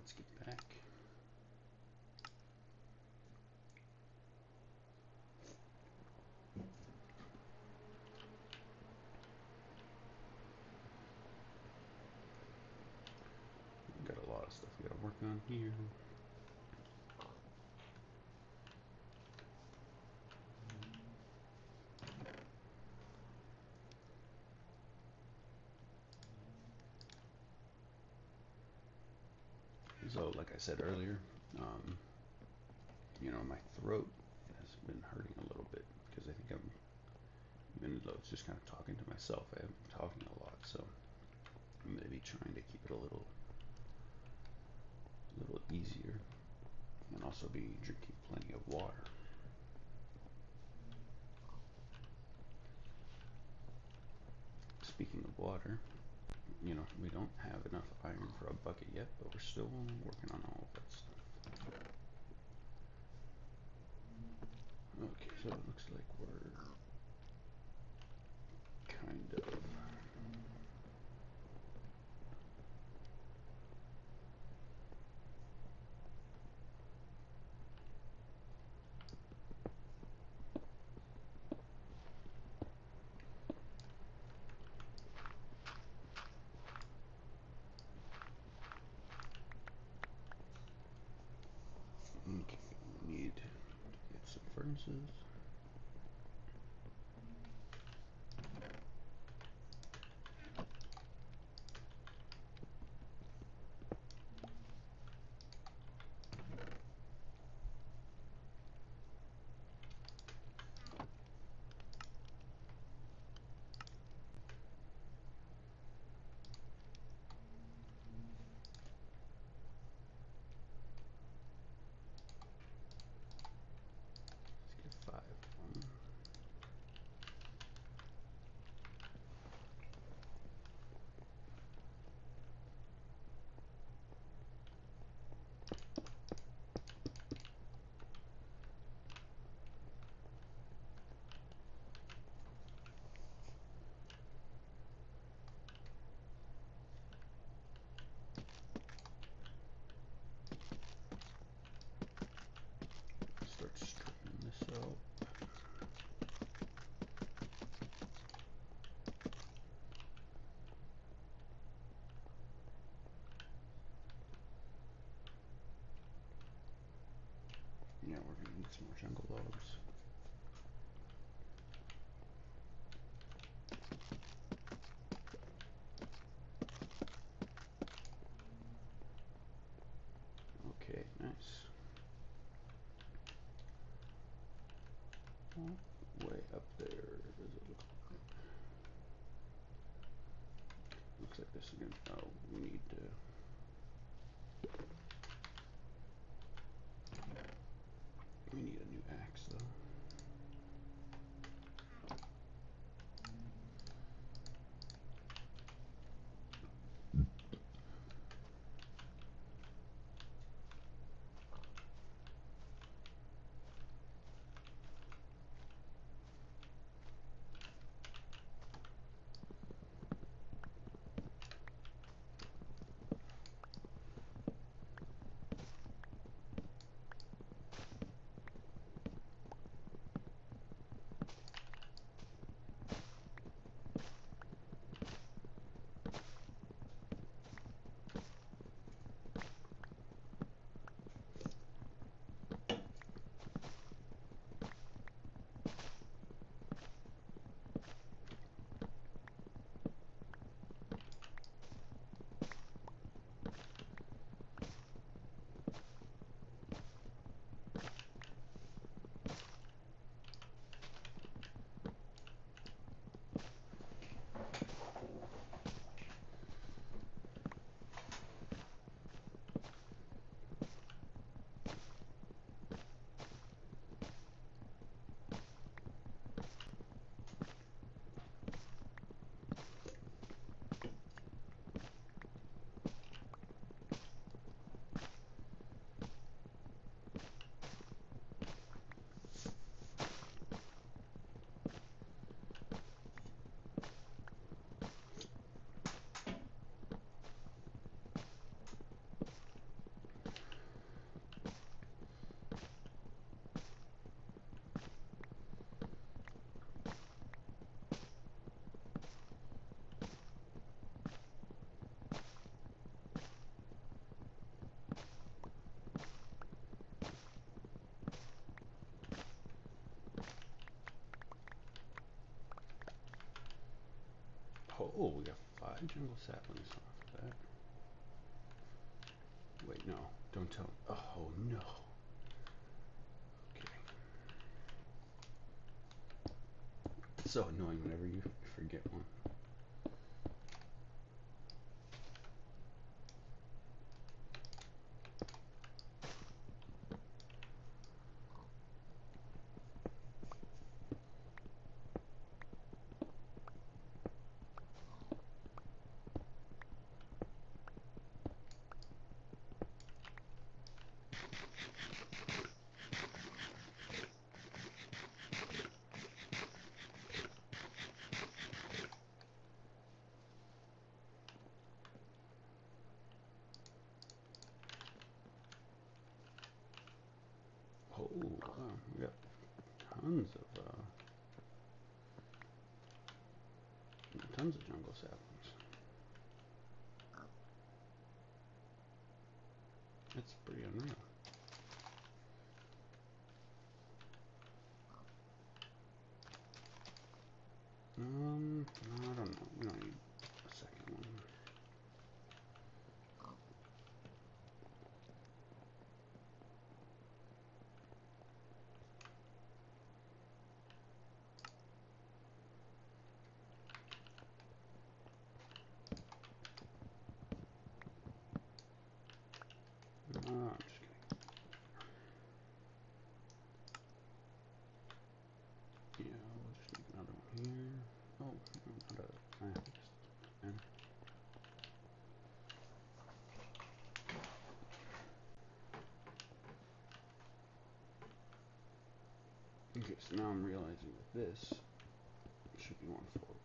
let's get back. We've got a lot of stuff we gotta work on here. So, like I said earlier, you know, my throat has been hurting a little bit because I think even though it's just kind of talking to myself, I have been talking a lot. So I'm going to be trying to keep it a little easier, and also be drinking plenty of water. Speaking of water, you know, we don't have enough iron for a bucket yet, but we're still working on all of that stuff. Okay, so it looks like we're kind of okay. We need to get some furnaces. Let's get 5 of them. Start stripping this out. Yeah, we're gonna need some more jungle logs. Okay, nice. Way up there, does it look like? Looks like this is gonna, oh, we need a new axe though. Oh, we got 5 jungle saplings off of that. Wait, no. Don't tell me. Oh, no. Okay. It's so annoying whenever you forget one. Oh, wow. We got tons of jungle saplings. That's pretty unreal. I don't know. We don't need a second one. I'm just kidding. Yeah, we'll just make another one here. Oh, no, not a. I have to just. Okay, so now I'm realizing that this should be more forward.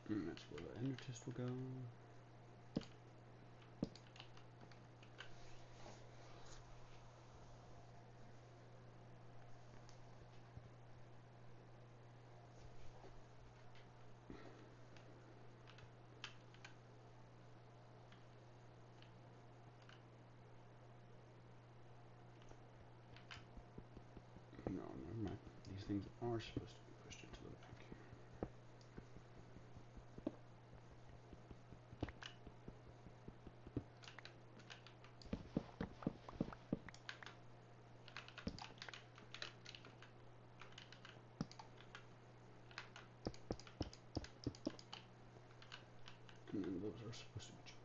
And that's where the ender test will go. No, never mind. These things are supposed to be pushed into the back. And then those are supposed to be jungles.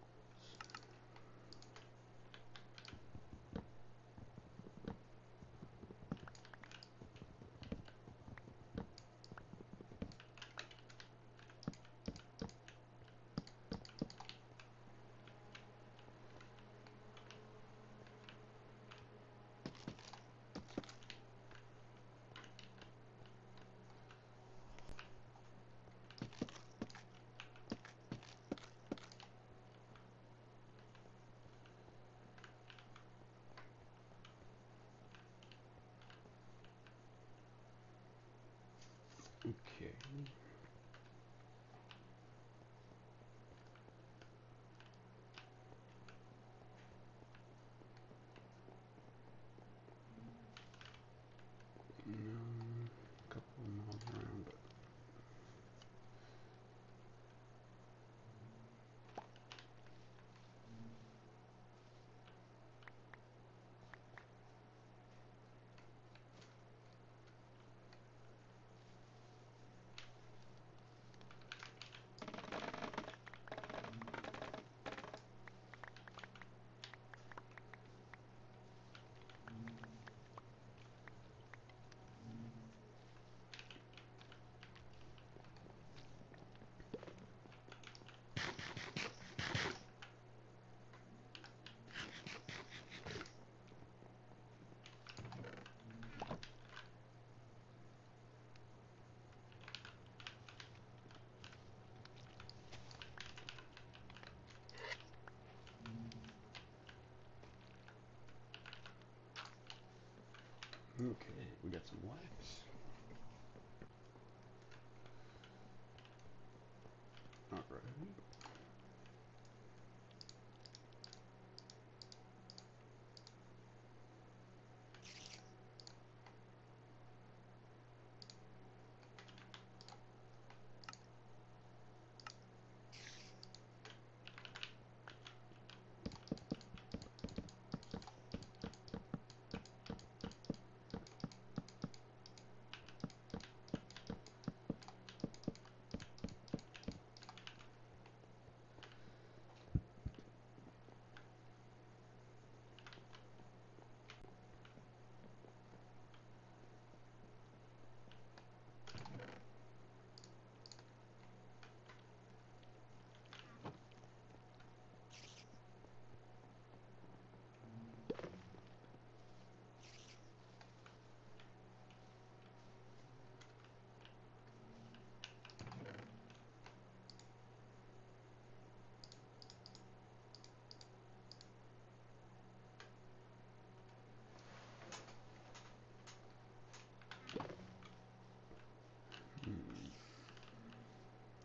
Okay. A couple of mobs around, but Okay, we got some wax. Alright.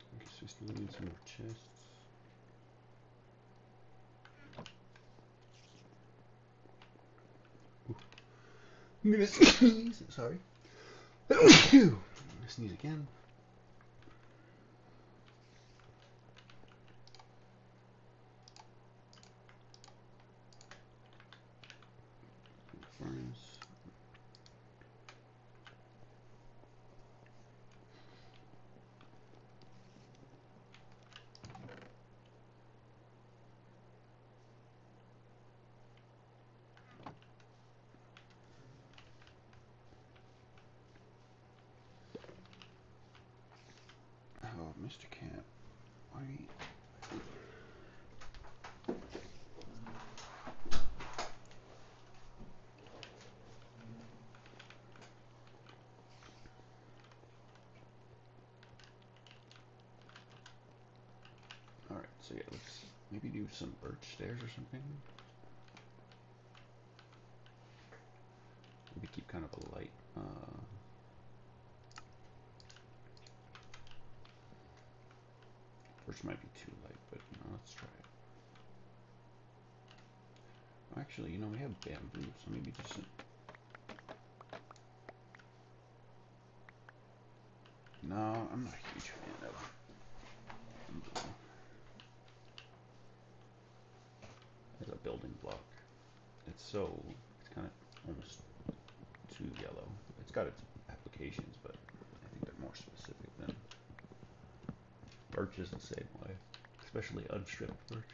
I guess we still need some more chests. I'm gonna sneeze. Sorry. I'm gonna sneeze again. Furnace. Oh, Mr. Cat. Why? Alright, so yeah, let's maybe do some birch stairs or something. Maybe keep kind of a light, birch might be too light, but you know, let's try it. Actually, you know, we have bamboo, so maybe just some... No, I'm not a huge fan of bamboo as a building block. It's kind of almost too yellow. It's got its applications, but I think they're more specific than birch is the same way, especially unstripped birch.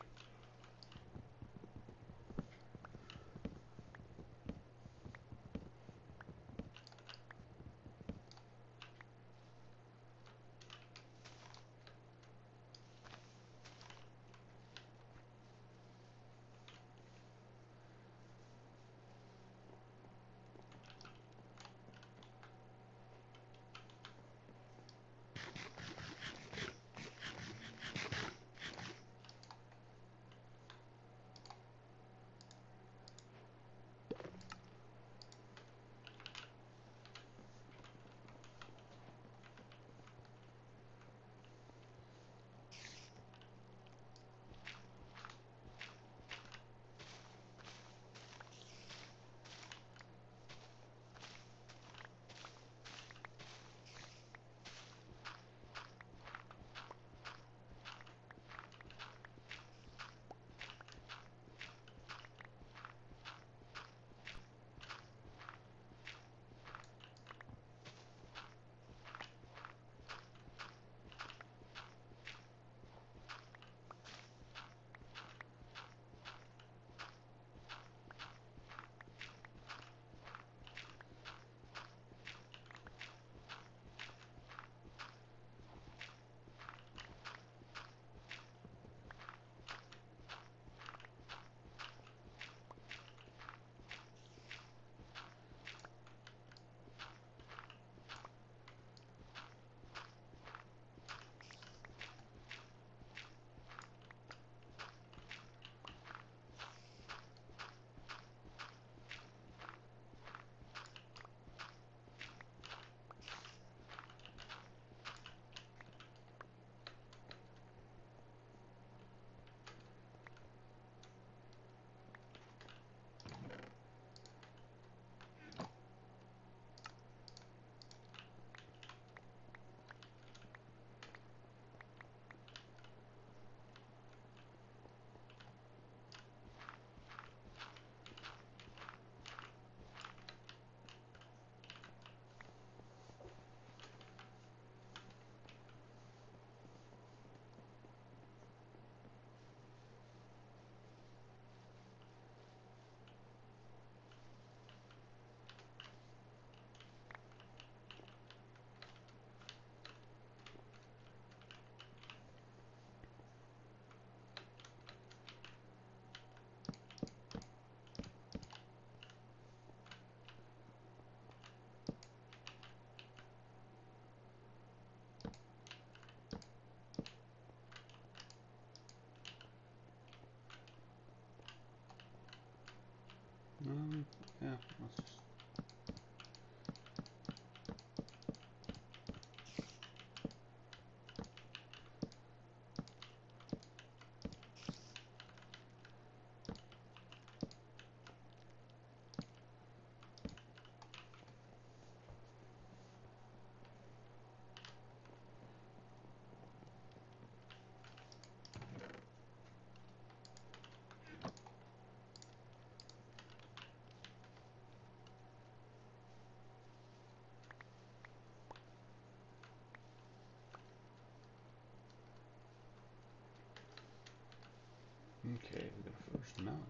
Okay, we got a first melon.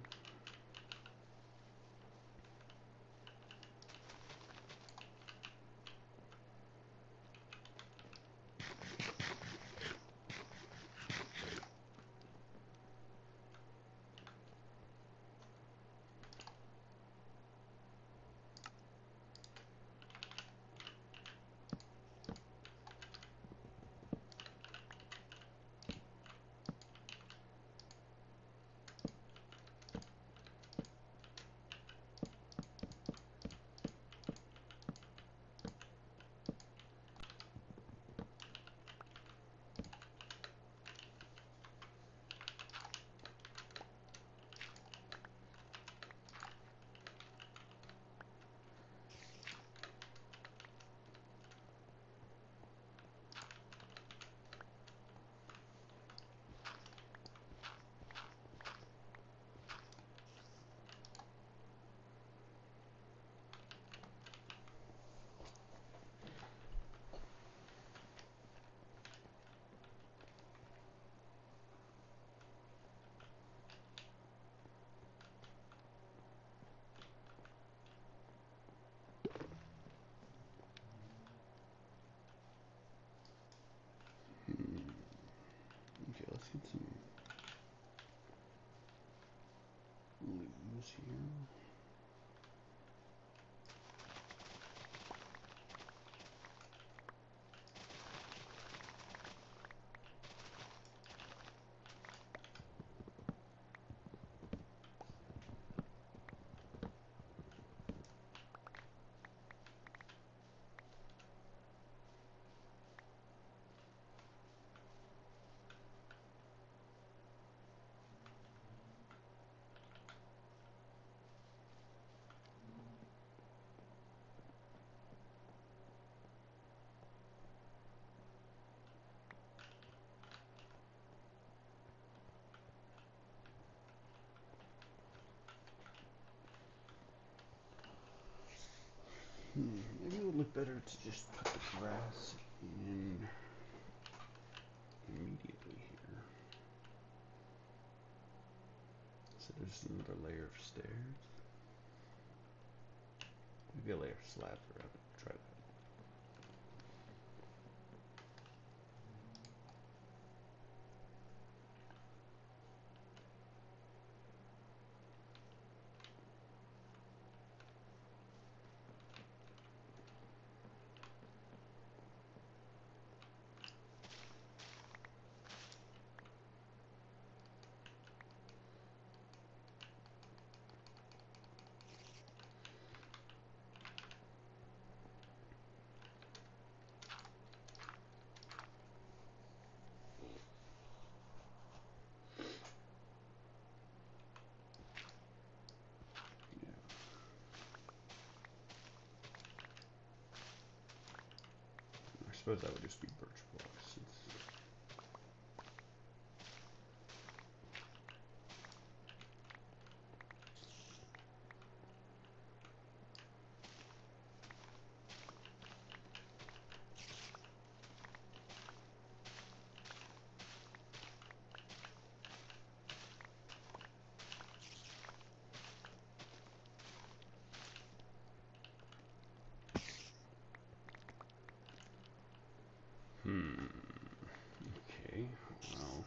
Okay, let's get some leaves here. Maybe it would look better to just put the grass in immediately here. So there's another layer of stairs. Maybe a layer of slabs rather. Try that. I suppose that would just be birch blocks. Okay, well,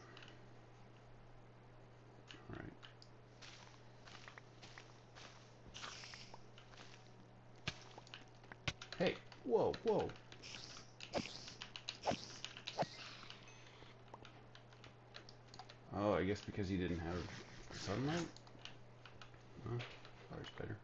alright. Hey, whoa, whoa. Oh, I guess because he didn't have sunlight? Oh, sorry, spider.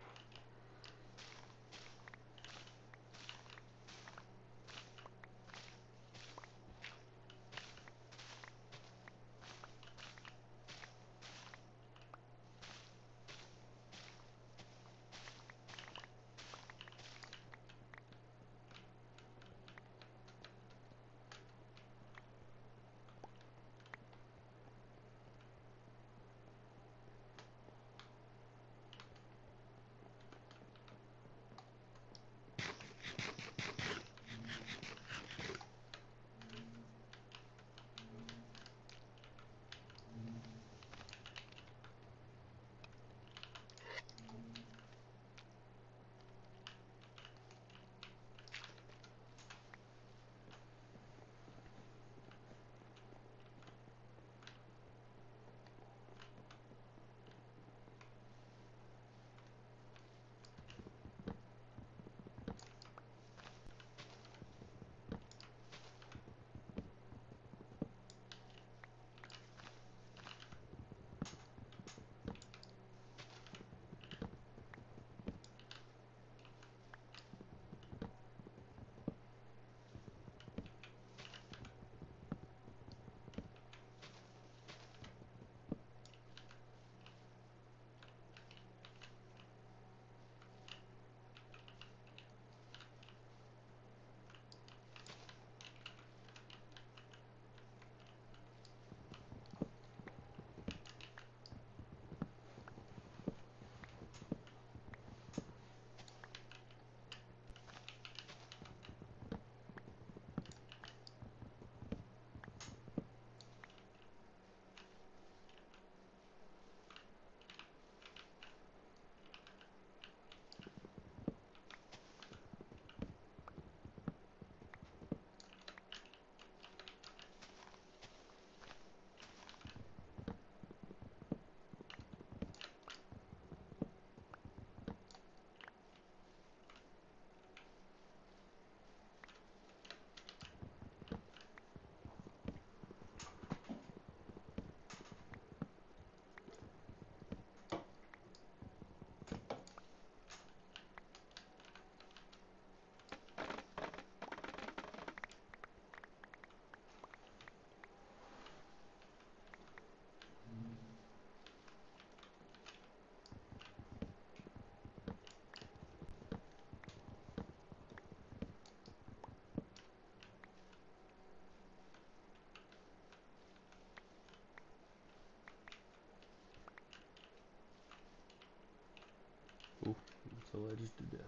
the ledges to death.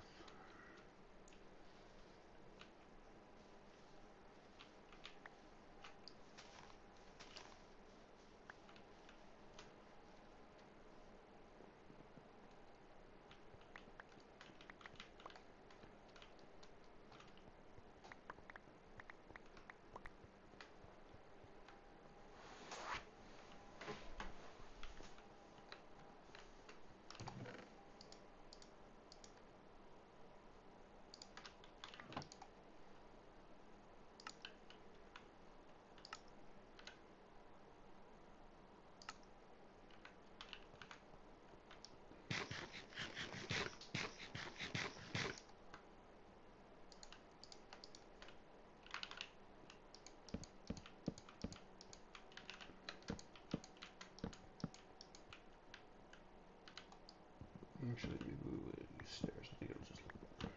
Actually, maybe we would use stairs. I think it'll just look better.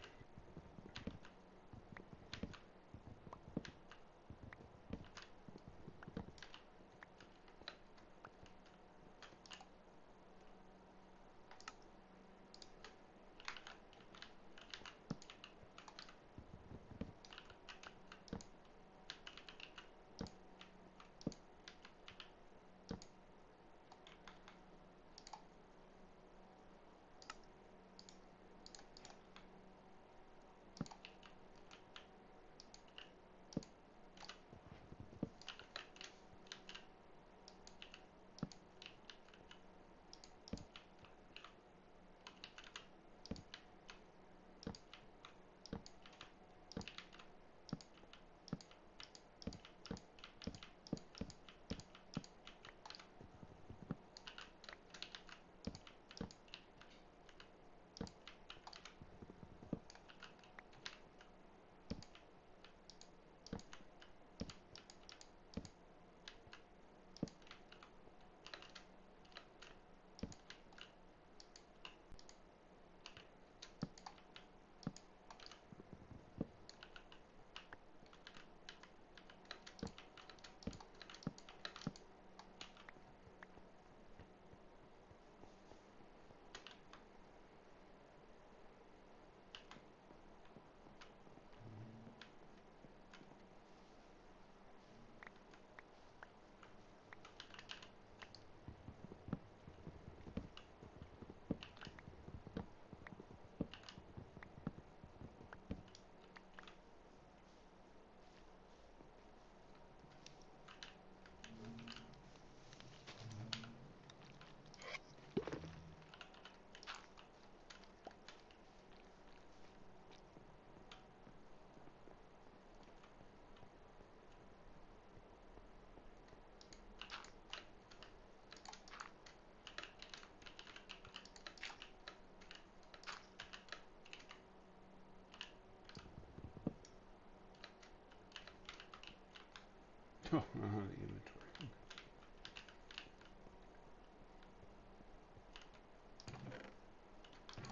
Oh, the inventory.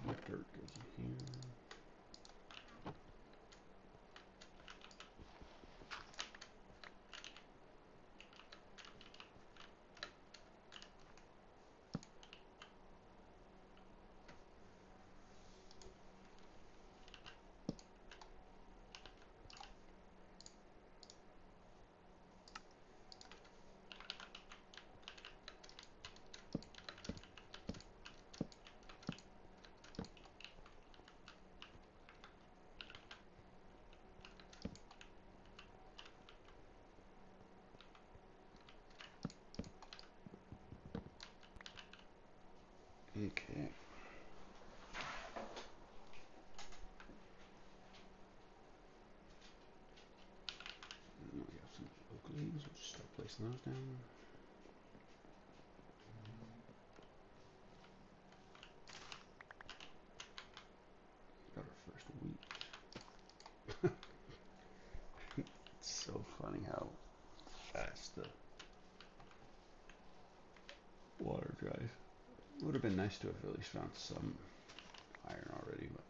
Okay. Dirt goes in here. Okay. And we have some oak leaves. We'll just start placing those down. Got our first wheat. It's so funny how fast the water dries. It would have been nice to have at least found some iron already, but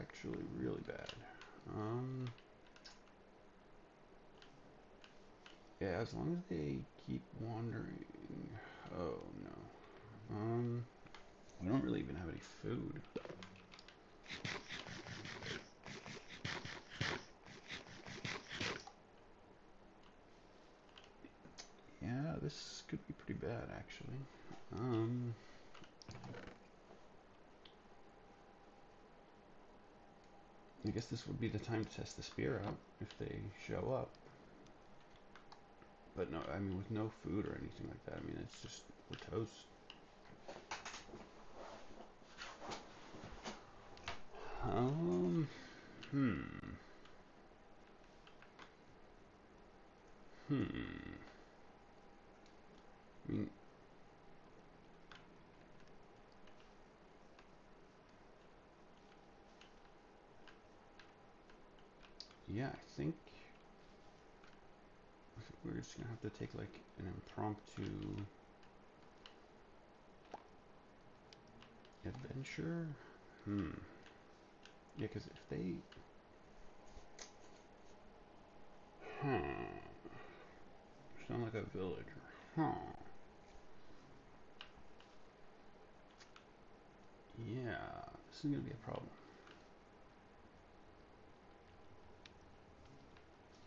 actually really bad. Yeah, as long as they keep wandering. Oh no. We don't really even have any food. Yeah, this could be pretty bad actually. I guess this would be the time to test the spear out if they show up. But no, I mean with no food or anything like that, I mean it's just, we're toast. Um, hmm. Hmm. I mean, yeah, I think we're just gonna have to take like an impromptu adventure. Hmm. Yeah, because if they... Huh. Sound like a villager. Huh. Yeah, this is gonna be a problem.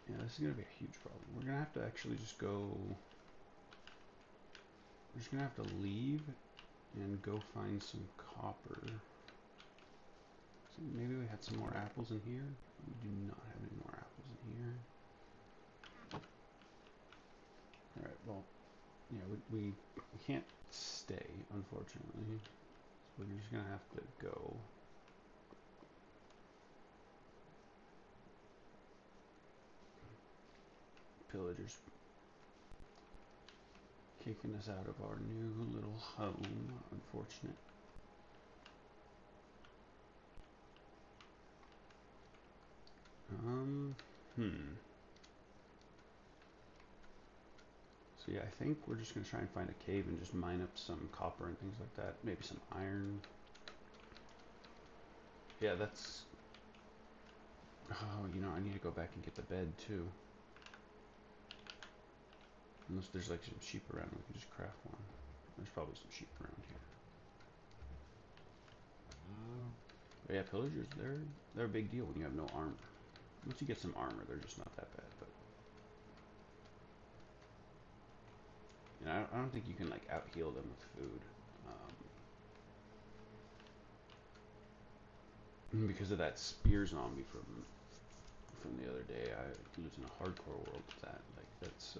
Yeah, this is gonna be a huge problem. We're gonna have to actually just go... We're just gonna have to leave and go find some copper. So maybe we had some more apples in here. We do not have any more apples in here. Alright, well, yeah, we can't stay, unfortunately. So we're just gonna have to go. Pillagers kicking us out of our new little home. Unfortunate. Hmm. So yeah, I think we're just gonna try and find a cave and just mine up some copper and things like that. Maybe some iron. Yeah, that's... Oh, you know, I need to go back and get the bed too. Unless there's like some sheep around, we can just craft one. There's probably some sheep around here. But yeah, pillagers, they're a big deal when you have no armor. Once you get some armor, they're just not that bad. But you know, I don't think you can like out heal them with food, because of that spear zombie from the other day. I lived in a hardcore world with that. Like that's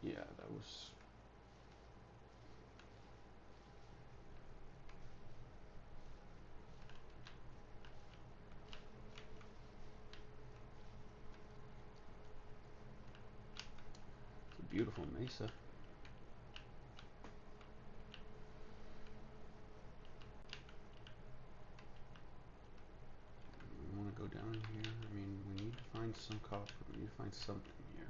yeah, that was... It's a beautiful mesa. We want to go down here. I mean, we need to find some copper. We need to find something here.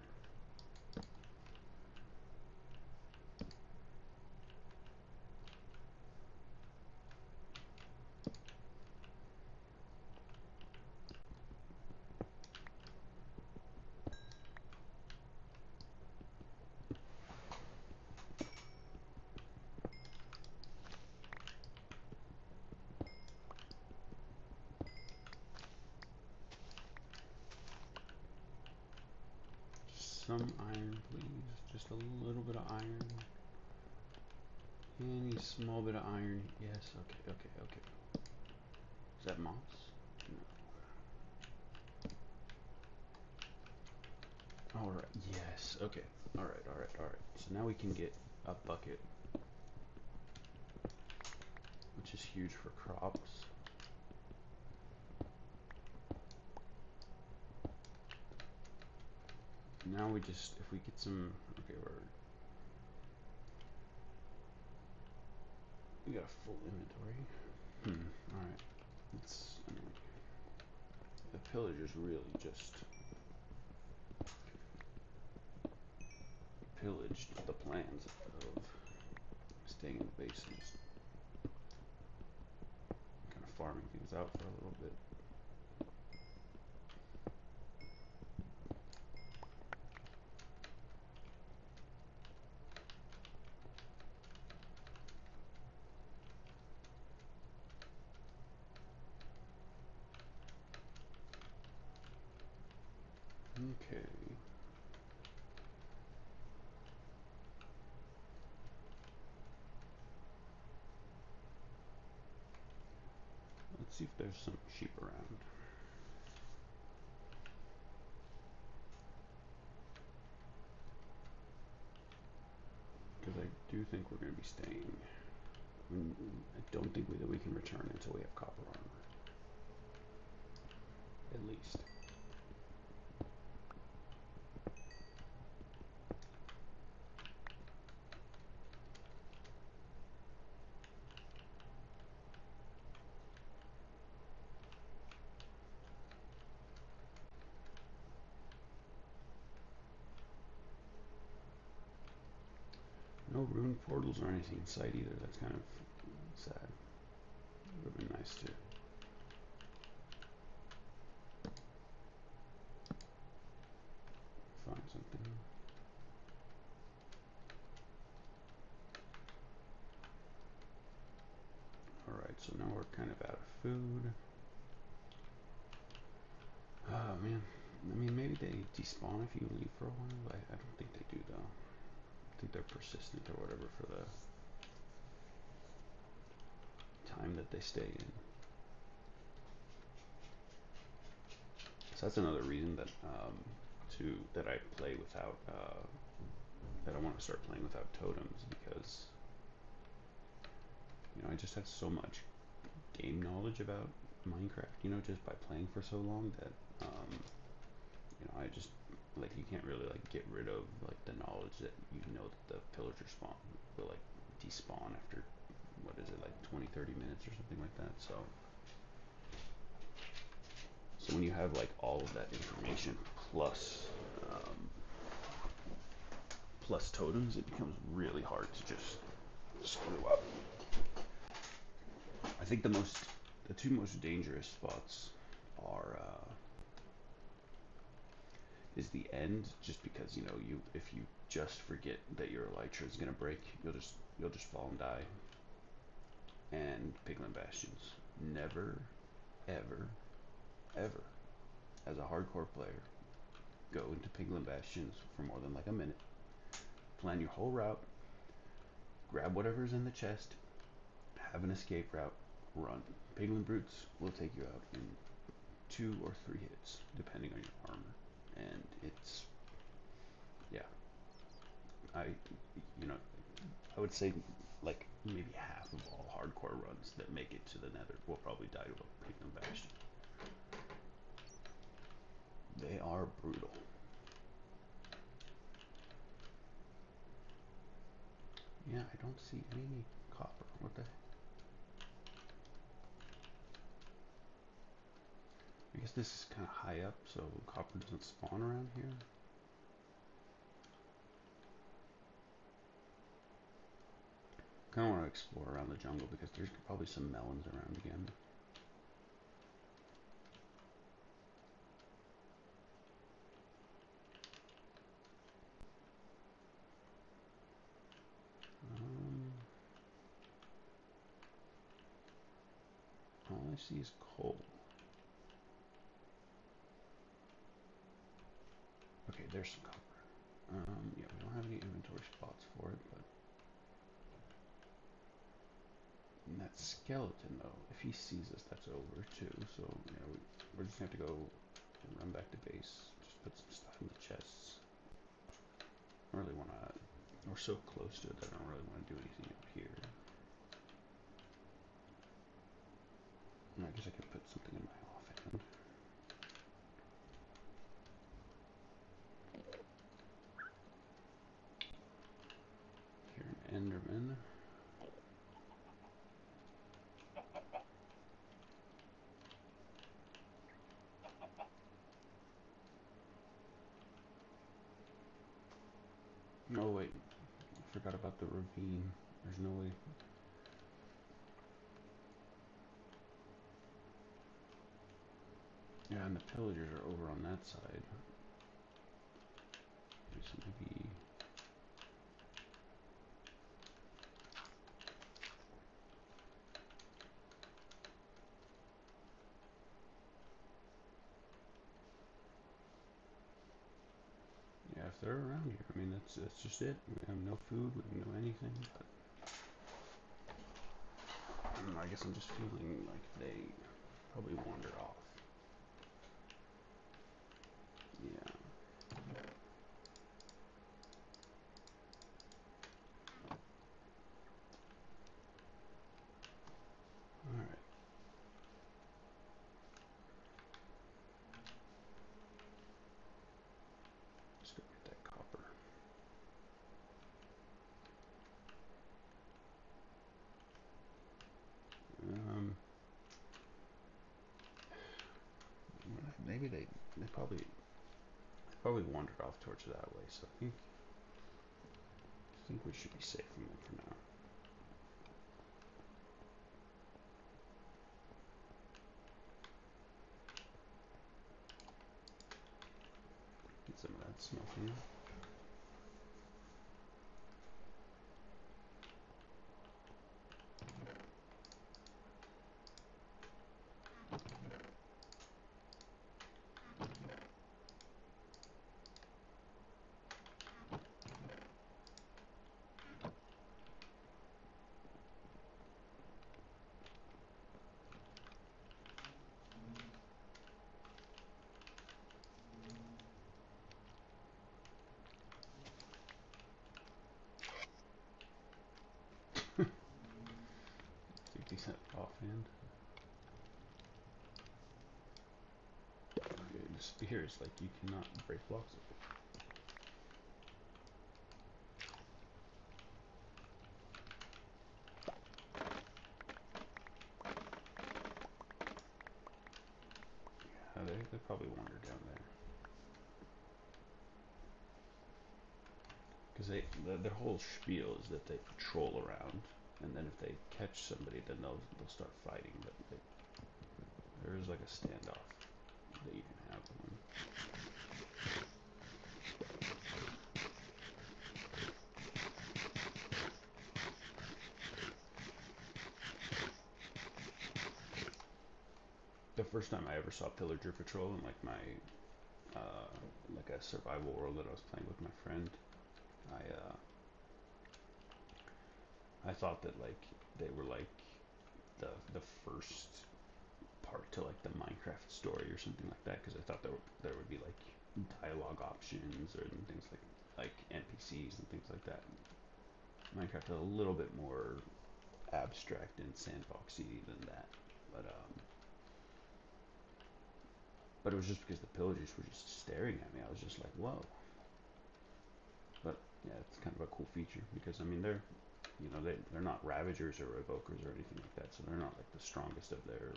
Some iron, please. Just a little bit of iron. Any small bit of iron. Yes, okay, okay, okay. Is that moss? No. Alright, yes, okay. Alright, alright, alright. So now we can get a bucket, which is huge for crops. Now we just, if we get some, okay, we got a full inventory. Alright. It's, I mean, the pillagers really just pillaged the plans of staying in the base and just farming things out for a little bit. Okay. Let's see if there's some sheep around. Because I do think we're going to be staying. I don't think that we can return until we have copper armor. At least. No rune portals or anything in sight either. That's kind of sad. It would have been nice to find something. Alright, so now we're kind of out of food. Oh man. I mean, maybe they despawn if you leave for a while. I don't think they do though. I think they're persistent or whatever for the time that they stay in. So that's another reason that that I play without that I want to start playing without totems, because you know I just have so much game knowledge about Minecraft, you know, just by playing for so long that you know I just like you can't really like get rid of like the knowledge that you know that the pillager spawn will like despawn after what is it, like 20-30 minutes or something like that. So when you have like all of that information plus plus totems, it becomes really hard to just screw up. I think the two most dangerous spots are is the end, just because you know if you just forget that your elytra is gonna break, you'll just fall and die. And piglin bastions, never, ever, ever, as a hardcore player, go into piglin bastions for more than like a minute. Plan your whole route, grab whatever's in the chest, have an escape route, run. Piglin brutes will take you out in 2 or 3 hits, depending on your armor. And it's, yeah, you know, I would say like maybe half of all hardcore runs that make it to the nether will probably die to a piglin bastion. They are brutal. Yeah, I don't see any copper. What the heck? I guess this is kind of high up, so copper doesn't spawn around here. Kind of want to explore around the jungle because there's probably some melons around again. All I see is coal. Okay, there's some copper. Yeah, we don't have any inventory spots for it, but and that skeleton though, if he sees us, that's over too. So yeah, we're just gonna have to go and run back to base. Just put some stuff in the chests. I don't really want to. We're so close to it that I don't really want to do anything up here. I guess I could put something in my offhand. Here, an Enderman. Oh wait, I forgot about the ravine. There's no way. Yeah, and the pillagers are over on that side. So maybe. Yeah, if they're around here, I mean that's just it. We have no food, we have no anything. But I don't know. I guess I'm just feeling like they probably wandered off. Yeah. All right. Let's go get that copper. Um, maybe they probably wandered off towards that way. So I think we should be safe from them for now. Get some of that smoking. Decent offhand. Okay, the spear is like you cannot break blocks. Yeah, they probably wandered down there. Because their whole spiel is that they patrol around, and then if they catch somebody, then they'll start fighting. But there is like a standoff that you can have with them. The first time I ever saw pillager patrol in like my like a survival world that I was playing with my friend, I thought that like they were like the first part to like the Minecraft story or something like that, because I thought there would be like dialogue options or things like NPCs and things like that. Minecraft is a little bit more abstract and sandboxy than that, but but it was just because the pillagers were just staring at me. I was just like, whoa. But yeah, it's kind of a cool feature because I mean they're not ravagers or evokers or anything like that, so they're not like the strongest of their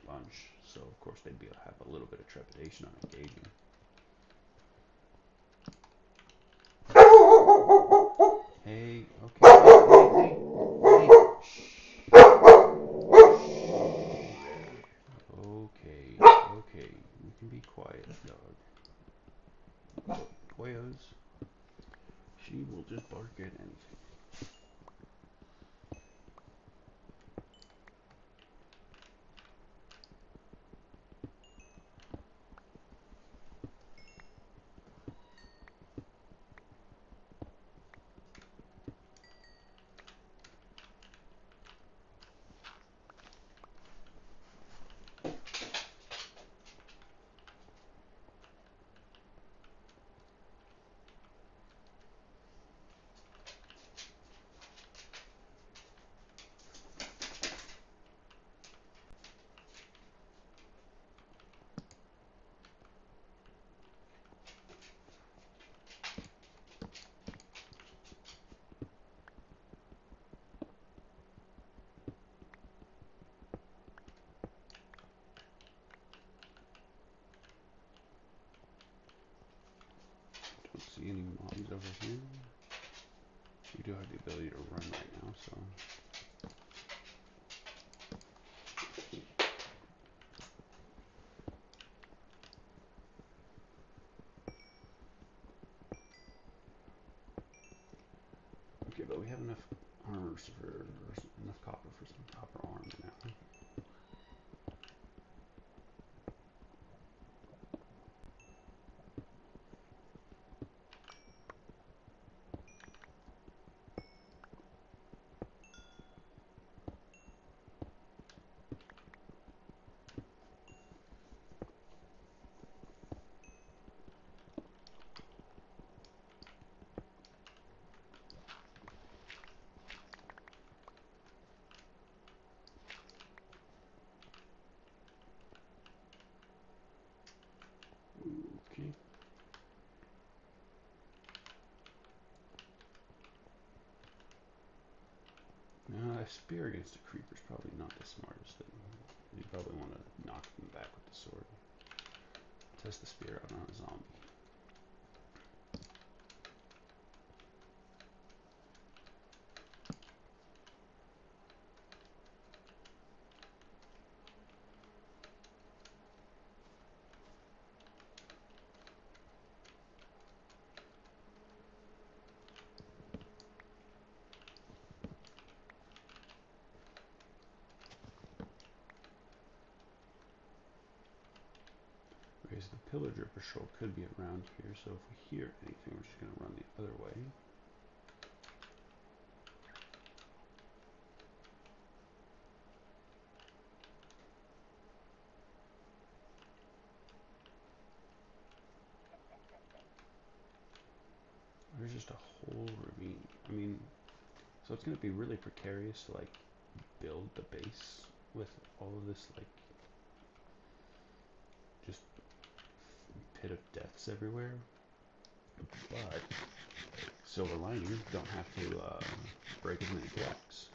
bunch. So of course they'd have a little bit of trepidation on engaging. Hey, okay, hey, okay, okay, you can be quiet, dog. Koyas, she will just bark at anything. Don't see any mobs over here. We do have the ability to run right now, so Okay, but we have enough armor for enough copper for some copper armor now. Okay. Now, a spear against a creeper is probably not the smartest thing. You probably want to knock them back with the sword. Test the spear out on a zombie. Okay, so the pillager patrol could be around here, so if we hear anything, we're just going to run the other way. There's just a whole ravine. I mean, so it's going to be really precarious to, like, build the base with all of this, like, just pit of deaths everywhere. But silver lining, you don't have to break as many blocks.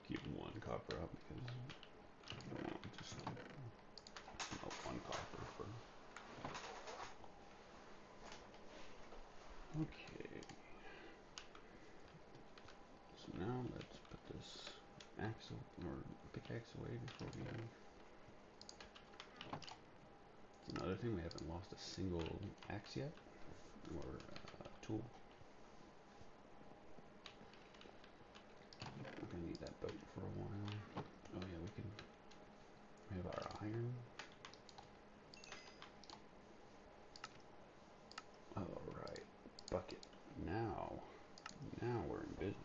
Keep one copper up because I don't want just one copper for. Okay. So now let's put this axe or pickaxe away before we. Another thing, we haven't lost a single axe yet, or tool. We're gonna need that boat for a while. Oh yeah, we have our iron. Alright, bucket. Now we're in business.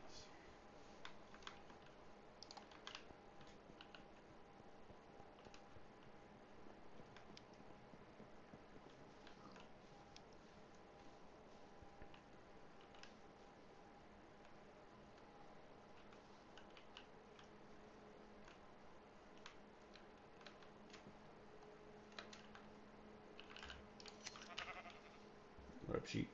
What up, sheep?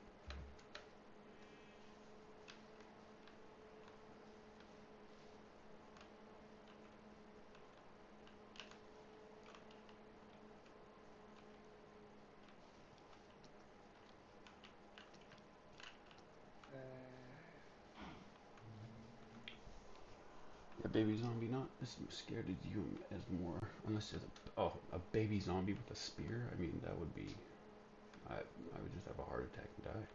A baby zombie not as scared as you as more, unless it's a baby zombie with a spear. I mean, that would be, I would just have a heart attack and die.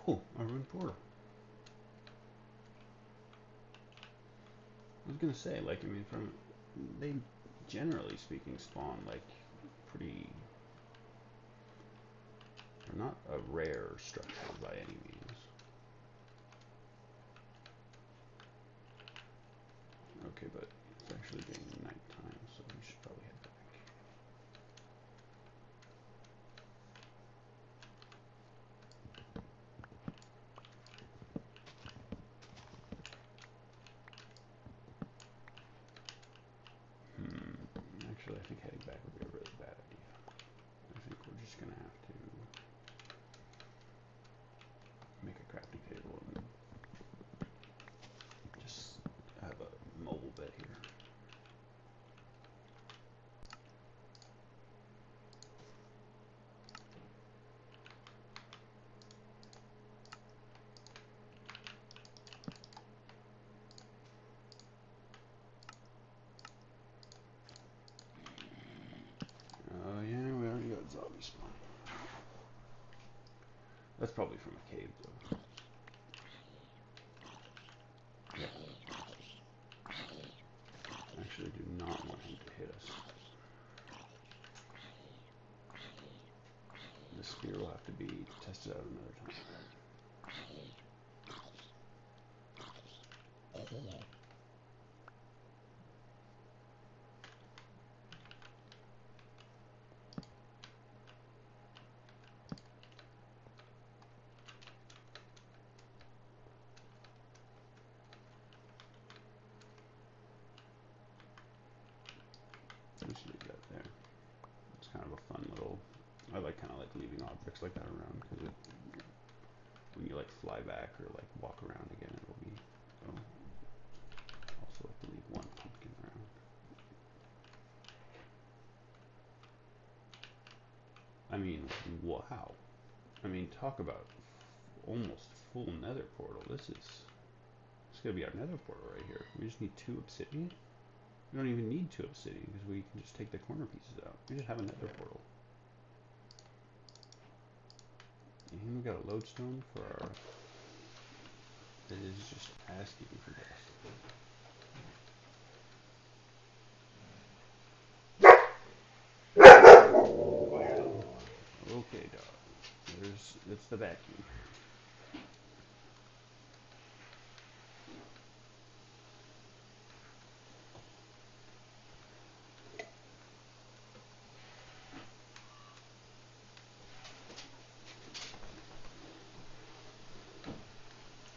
Oh, a ruined portal. I was gonna say, like, I mean, they generally speaking spawn like pretty, they're not a rare structure by any means. Okay, but it's actually getting nighttime, so we should probably head back. Actually, I think heading back would be a really bad idea. I think we're just gonna have to make a crafting table and just have a mobile bed here. Oh yeah, we already got zombie spawn. That's probably from a cave though. Actually, do not want him to hit us. The spear will have to be tested out another time. Just leave that there. It's kind of a fun little. I like kind of like leaving objects like that around because when you like fly back or like walk around again, it'll be. Oh, also like to leave one pumpkin around. I mean, wow. I mean, talk about almost full nether portal. This is gonna be our nether portal right here. We just need 2 obsidian. We don't even need 2 obsidian because we can just take the corner pieces out. We just have a nether portal. And we got a lodestone for our. It is just asking for death. Wow. Okay, dog. It's the vacuum.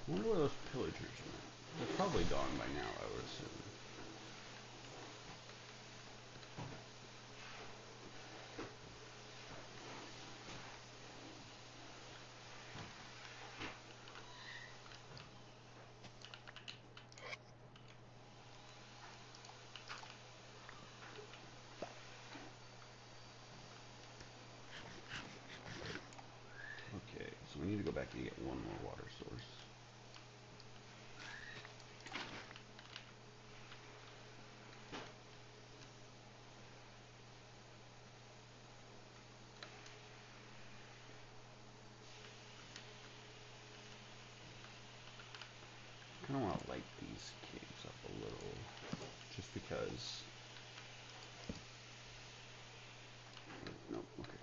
I wonder where those pillagers went. They're probably gone by now, I would assume. Okay, so we need to go back and get one more water source. I kind of want to light these caves up a little, just because. Nope. Okay.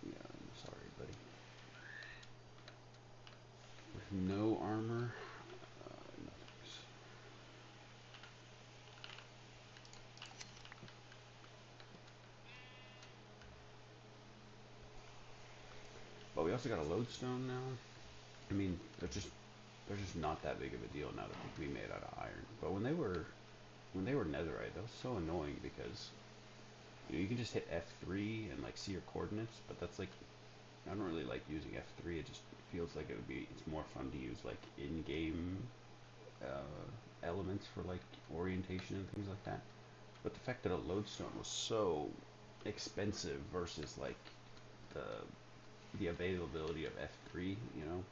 Yeah, I'm sorry, buddy. With no armor, nothing's. But we also got a lodestone now. I mean, they're just not that big of a deal now that they can be made out of iron. But when they were netherite, that was so annoying because you can just hit F3 and like see your coordinates, but that's like I don't really like using F3. It just feels like it's more fun to use like in-game elements for like orientation and things like that. But the fact that a lodestone was so expensive versus like the the availability of F3, you know.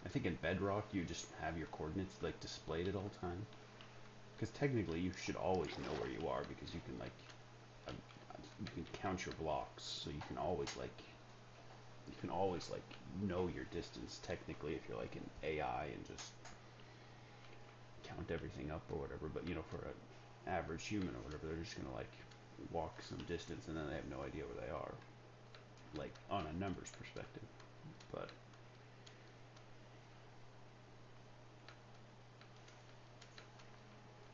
I think in Bedrock you just have your coordinates like displayed at all time. Because technically you should always know where you are because you can like um, you can count your blocks, so you can always like you can always like know your distance technically if you're like an AI and just count everything up or whatever. But you know, for an average human or whatever, they're just gonna like walk some distance and then they have no idea where they are, like on a numbers perspective. But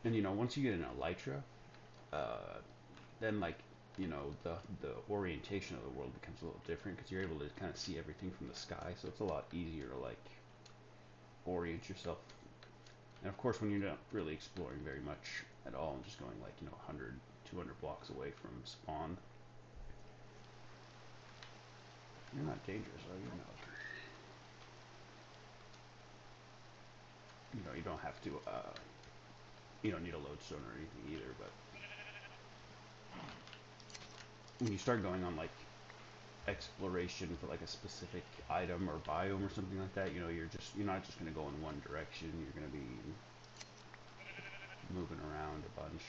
and you know, once you get in elytra, then like you know the orientation of the world becomes a little different because you're able to kind of see everything from the sky, so it's a lot easier to like orient yourself. And of course, when you're not really exploring very much at all and just going like, you know, 100, 200 blocks away from spawn, you're not dangerous, are you? No. You know, you don't have to, you don't need a lodestone or anything either, but when you start going on like exploration for like a specific item or biome or something like that, you know, you're not just going to go in one direction, you're going to be moving around a bunch.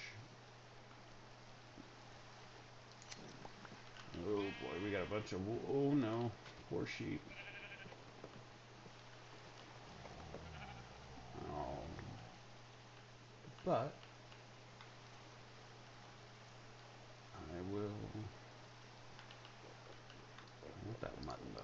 Oh boy, we got a bunch of, oh no, poor sheep. Oh, but I will, I want that mutton though.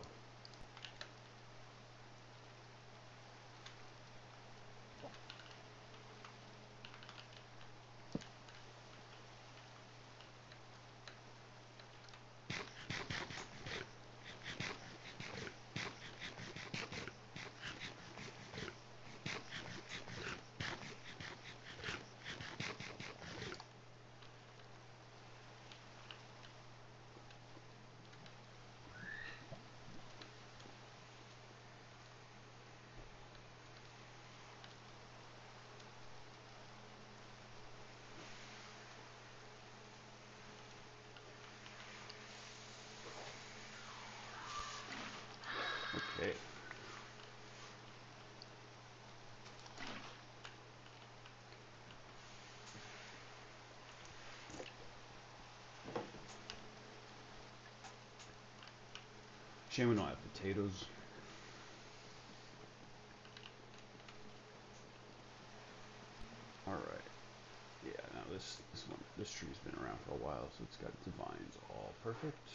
Okay. Shame we don't have potatoes. Alright. Yeah, now this tree's been around for a while, so it's got its vines all perfect.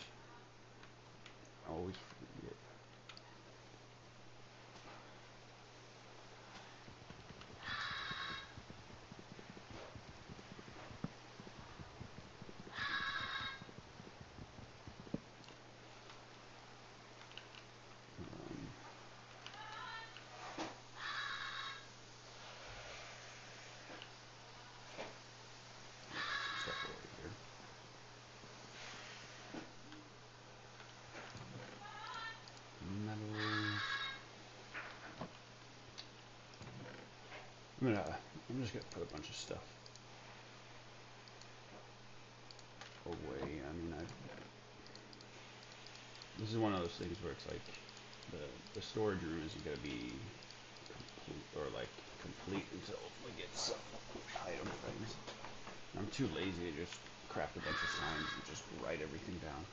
Always forget. Um, Stuff over here. Metal. I'm just gonna put a bunch of stuff away. I mean, this is one of those things where it's like the storage room isn't gonna be complete or like complete until we get some item things. I'm too lazy to just craft a bunch of signs and just write everything down.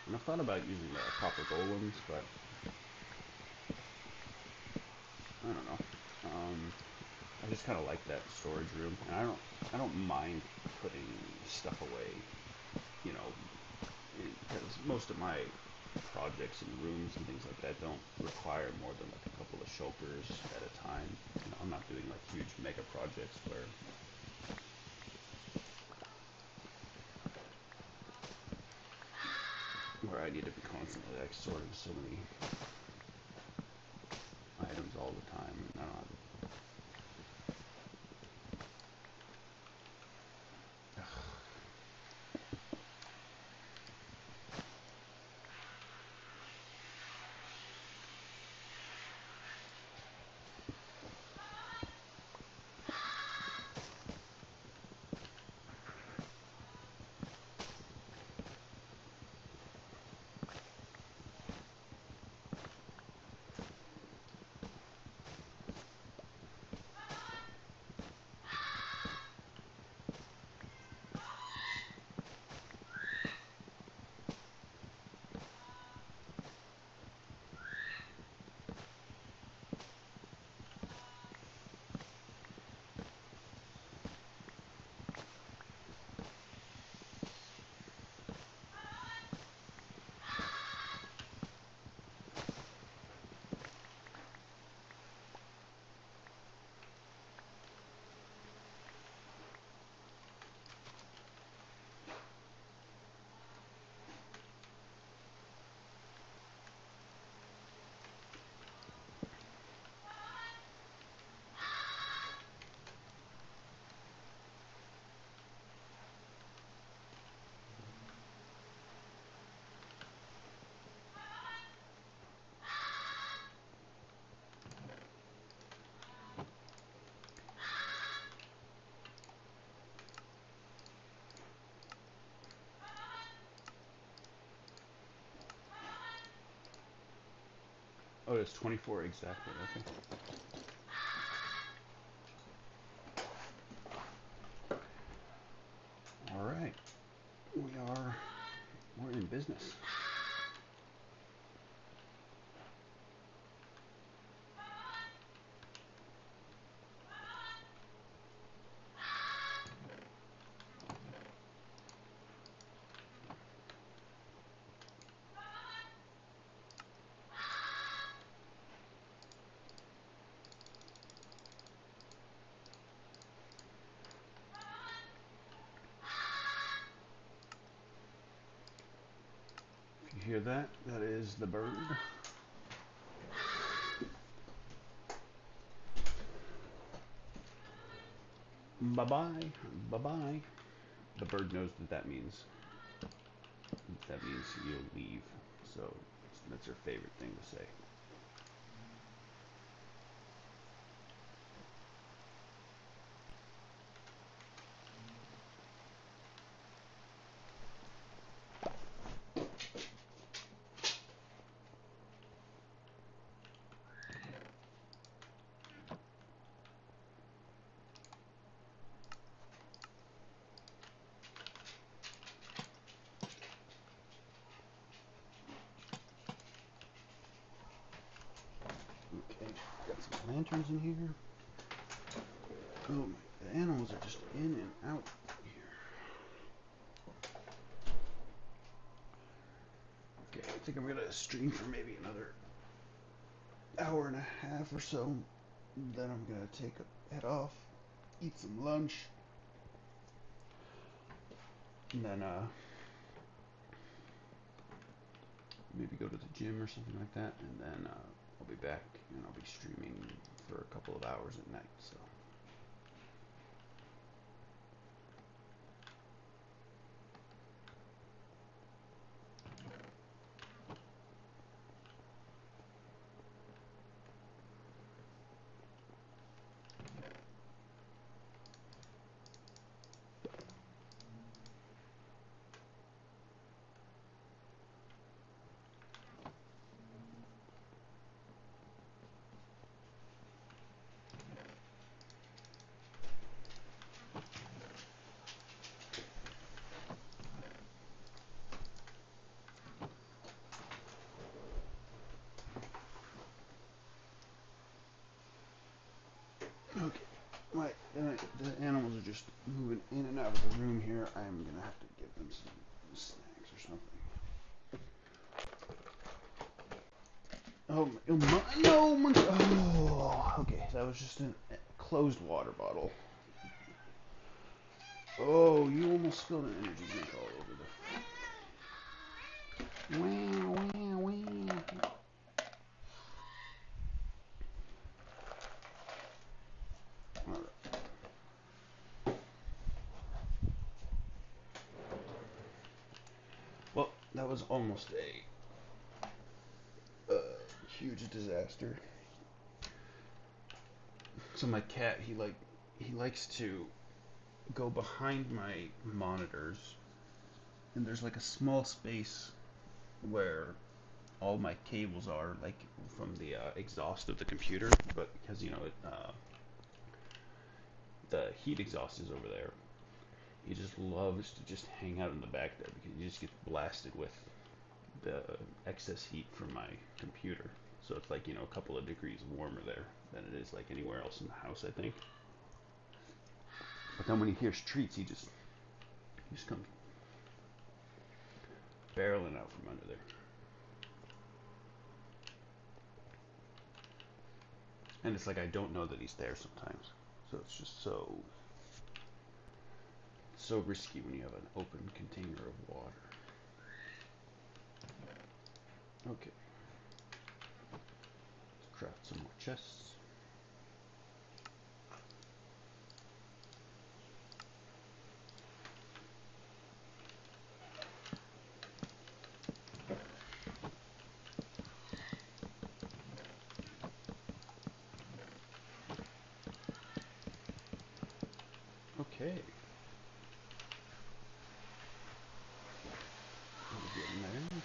And I've thought about using copper golems, but I don't know. I just kind of like that storage room, and I don't mind putting stuff away, you know, because most of my projects and rooms and things like that don't require more than like a couple of shulkers at a time. You know, I'm not doing like huge mega projects where I need to be constantly like sorting so many items all the time. I don't know. Oh, it's 24 exactly. Okay. All right. We're in business. If you hear that, that is the bird. Bye-bye. Bye-bye. The bird knows that that means you'll leave. So that's her favorite thing to say. Okay, got some lanterns in here. Oh, the animals are just in and out here. Okay, I think I'm gonna stream for maybe another hour and a half or so. Then I'm gonna take a head off, eat some lunch, and then maybe go to the gym or something like that. And then I'll be back and I'll be streaming for a couple of hours at night. So. Okay. Right, the animals are just moving in and out of the room here. I'm gonna have to give them some snacks or something. No, monkey. Oh, okay. That was just a closed water bottle. Oh, you almost spilled an energy drink all over the. Wow, wow, wow. All right. Well, that was almost a huge disaster. So my cat, he likes to go behind my monitors, and there's like a small space where all my cables are, like from the exhaust of the computer, but because the heat exhaust is over there, he just loves to just hang out in the back there because he just gets blasted with the excess heat from my computer. So it's like, a couple of degrees warmer there than it is like anywhere else in the house, I think. But then when he hears treats, he just comes barreling out from under there. And it's like I don't know that he's there sometimes. So it's just so risky when you have an open container of water. Okay. Let's craft some more chests. Okay. We're getting there.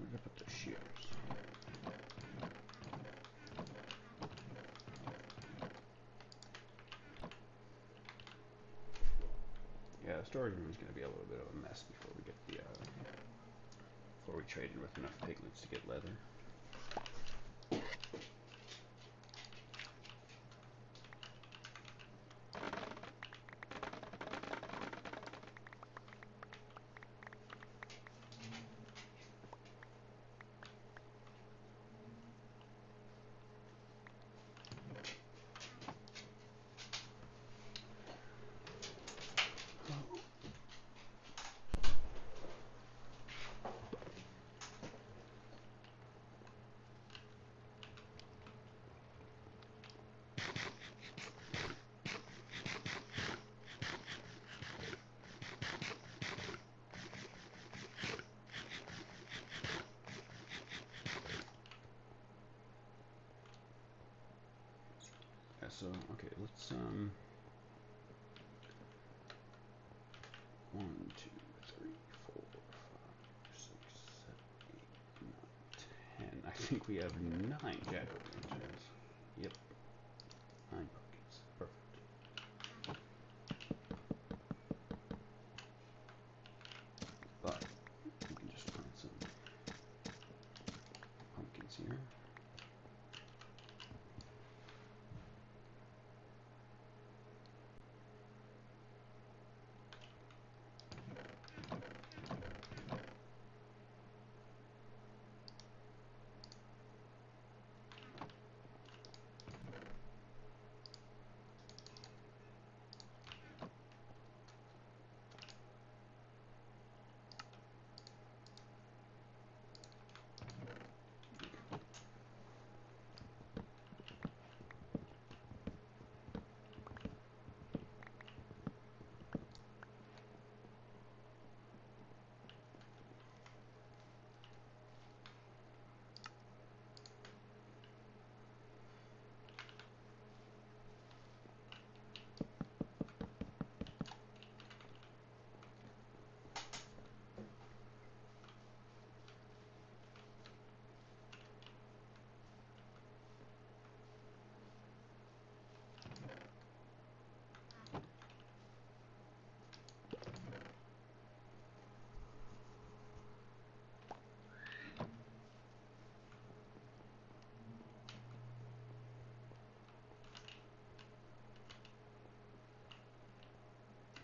Where'd I put the shears? Yeah, the storage room is going to be a little bit of a mess before we get the before we trade in with enough pigments to get leather. So, okay, let's, 1, 2, 3, 4, 5, 6, 7, 8, 9, 10. I think we have 9 jack-o'-lanterns. Yep, 9 pumpkins. Perfect. But, we can just plant some pumpkins here.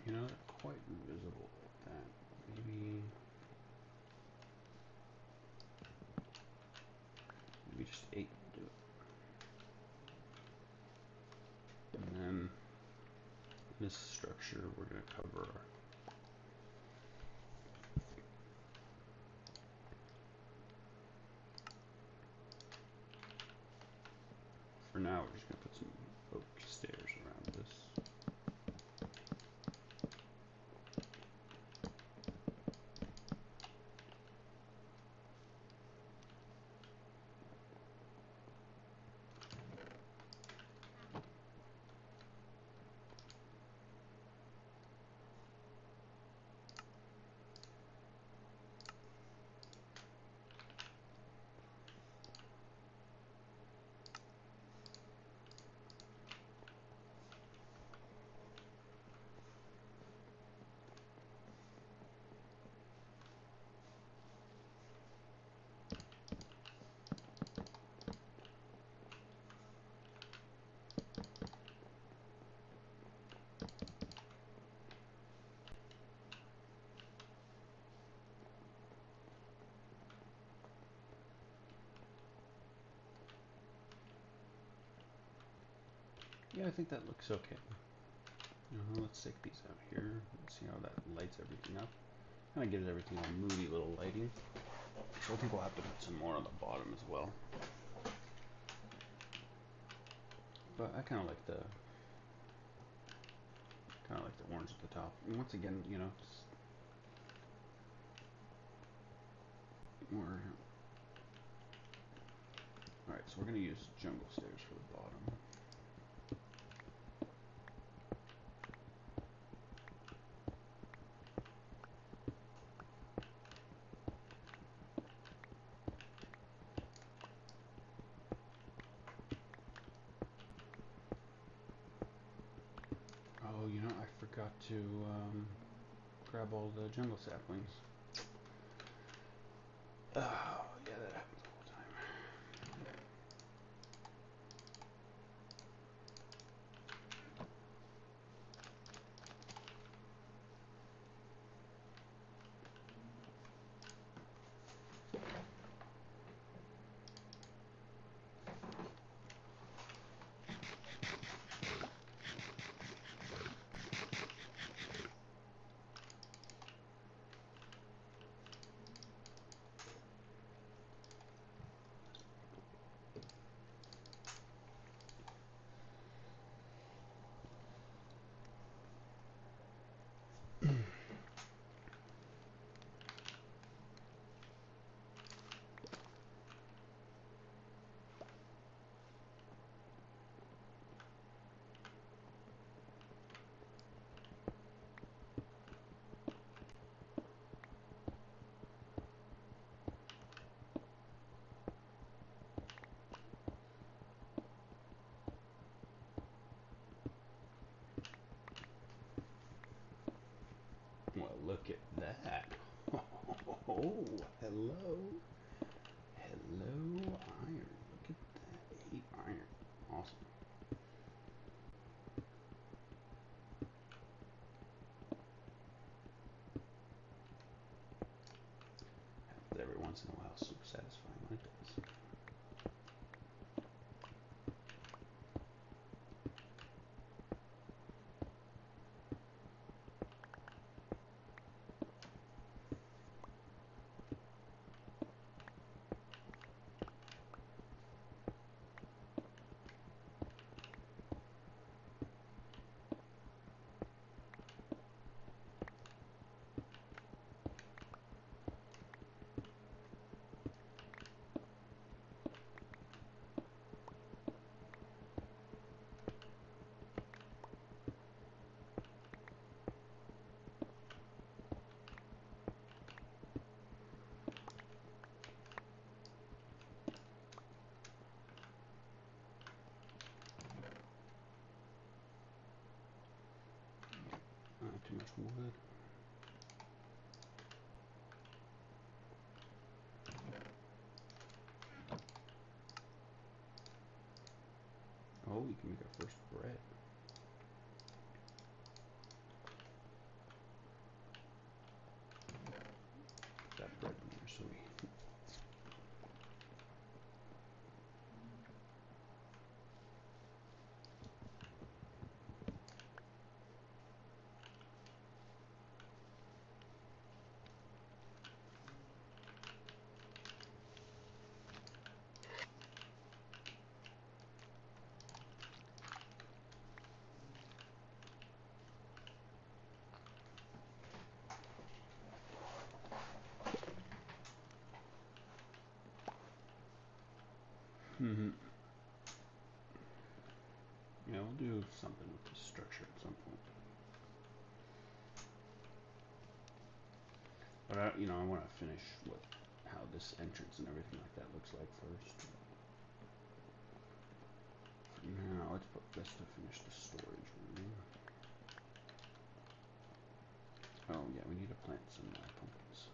You know, they're quite invisible like that. Maybe just 8 will do it. And then this structure we're going to cover for now. We're just going to put some oak stairs around this. Yeah, I think that looks okay. Let's take these out here. Let's see how that lights everything up. Kind of gives everything a moody little lighting. So I think we'll have to put some more on the bottom as well. But I kind of like the orange at the top. And once again, you know, more. All right, so we're gonna use jungle stairs for the bottom. to grab all the jungle saplings. Oh, yeah, that happens all the time. Well, look at that. Oh, hello. Hello, iron. Look at that. 8 iron. Awesome. Happens every once in a while. So satisfying when it does. Not too much wood. Oh, we can make our first bread. That bread in there, so we. Yeah, we'll do something with this structure at some point. But I want to finish how this entrance and everything like that looks like first. For now, let's finish the storage room. Oh yeah, we need to plant some pumpkins.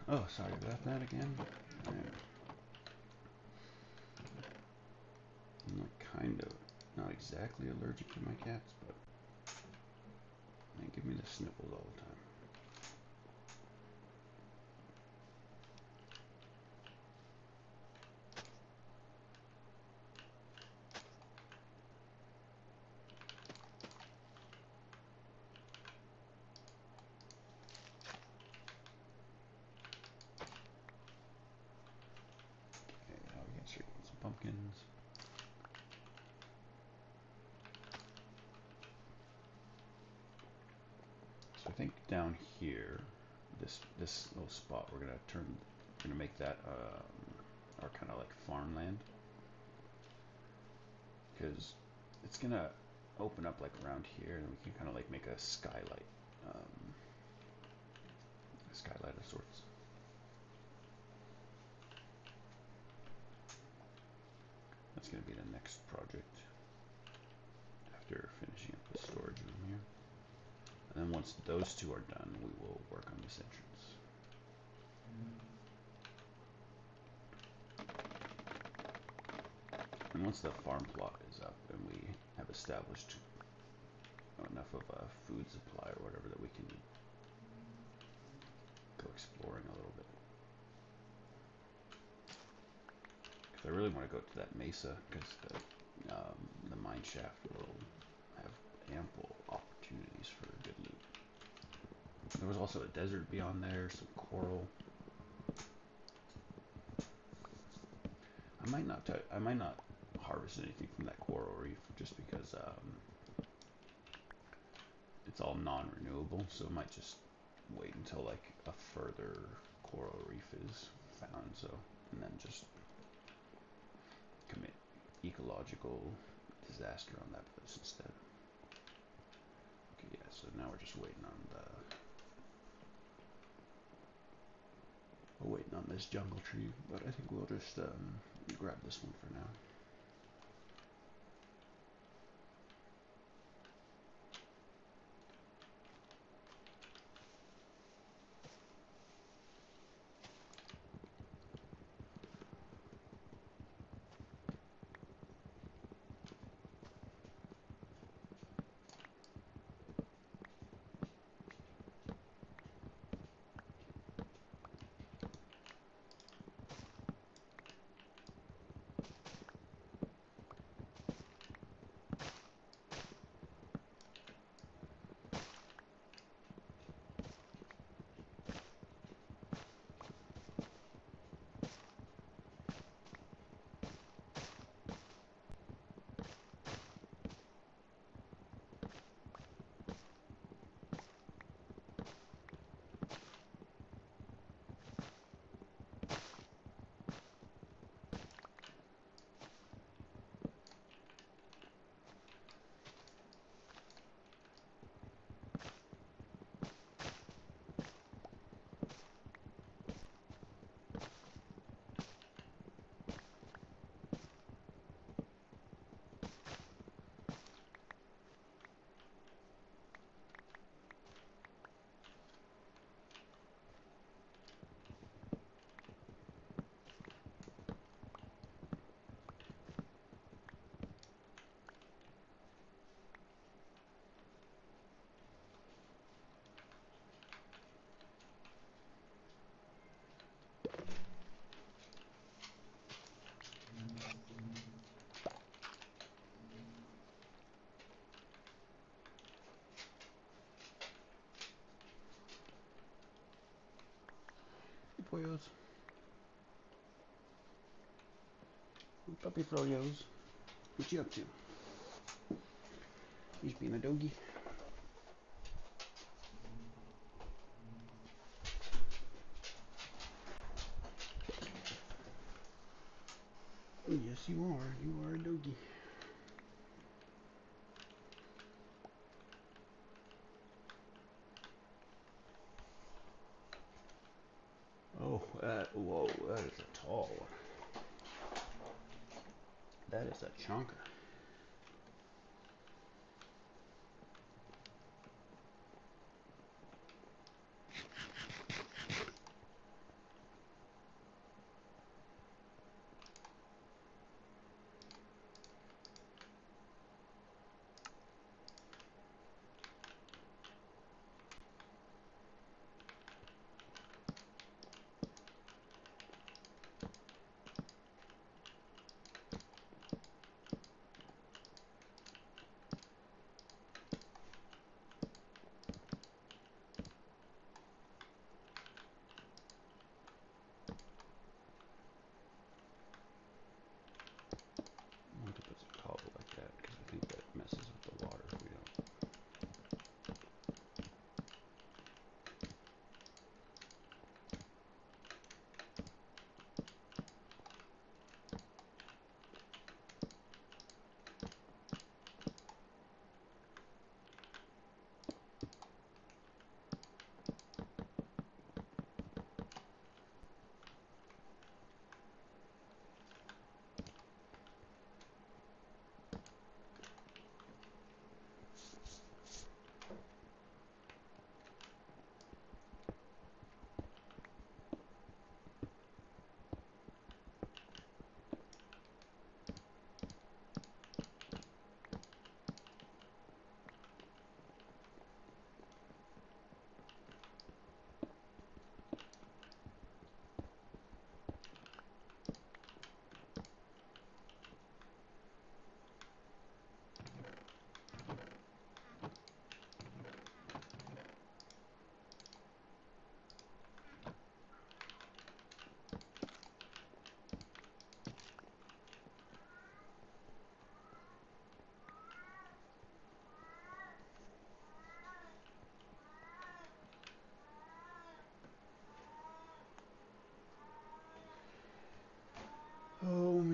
Oh, sorry about that again. I'm like kind of not exactly allergic to my cats, but they give me the sniffles all the time. Okay, now we can start getting some pumpkins. So I think down here, this little spot, we're gonna make that our kind of like farmland, because it's gonna open up like around here, and we can kind of like make a skylight, a skylight of sorts. That's gonna be the next project after finishing up the storage room here. And then once those two are done, we will work on this entrance. And once the farm plot is up and we have established enough of a food supply or whatever that we can go exploring a little bit. Because I really want to go to that mesa because the mine shaft will have ample opportunities for good loot. There was also a desert beyond there, some coral. I might not harvest anything from that coral reef just because it's all non-renewable, so I might just wait until like a further coral reef is found, so and then just commit ecological disaster on that place instead. Okay, yeah, so now we're just waiting on this jungle tree, but I think we'll just grab this one for now. Pollos. Puppy Froyos. What you up to? He's being a doggy. Yes, you are. You are a doggy. Oh, whoa, that is a tall one. That is a chunker.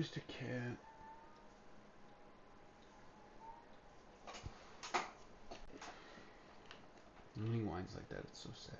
Mr. Cat. When he whines like that, it's so sad.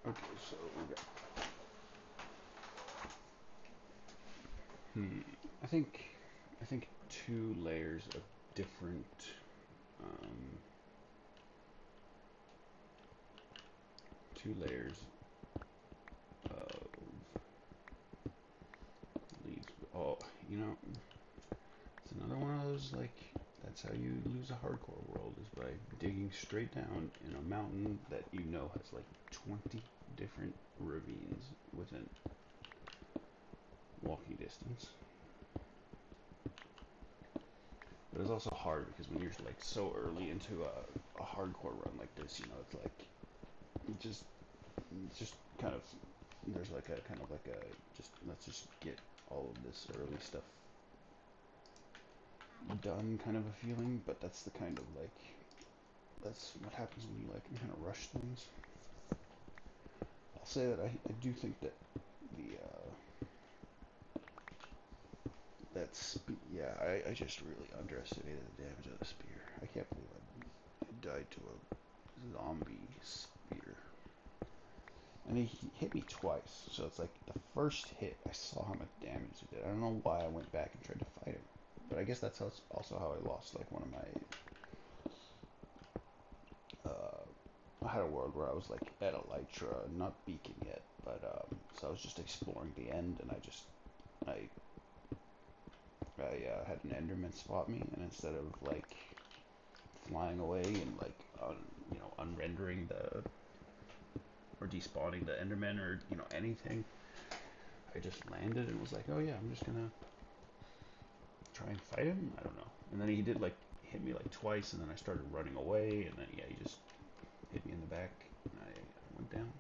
Okay, so we got. I think 2 layers of different. Um, 2 layers of leaves. Oh, you know, it's another one of those like. That's how you lose a hardcore world is by digging straight down in a mountain that you know has like 20 different ravines within walking distance. But it's also hard because when you're like so early into a hardcore run like this, you know, it's like it's just kind of there's like a kind of like a just let's just get all of this early stuff done kind of a feeling. But that's the kind of like that's what happens when you like kind of rush things. I'll say that I do think that the yeah, I just really underestimated the damage of the spear. I can't believe I died to a zombie spear. And he hit me twice, so it's like the first hit I saw how much damage it did. I don't know why I went back and tried to fight him, but I guess that's also how I lost like one of my. I had a world where I was like at Elytra, not beacon yet, but so I was just exploring the end, and I had an Enderman spot me, and instead of like flying away and like unrendering the or despawning the Enderman or anything, I just landed and was like, oh yeah, I'm just gonna try and fight him. I don't know. And then he did like hit me like twice, and then I started running away, and then yeah, he just hit me in the back, and I went down.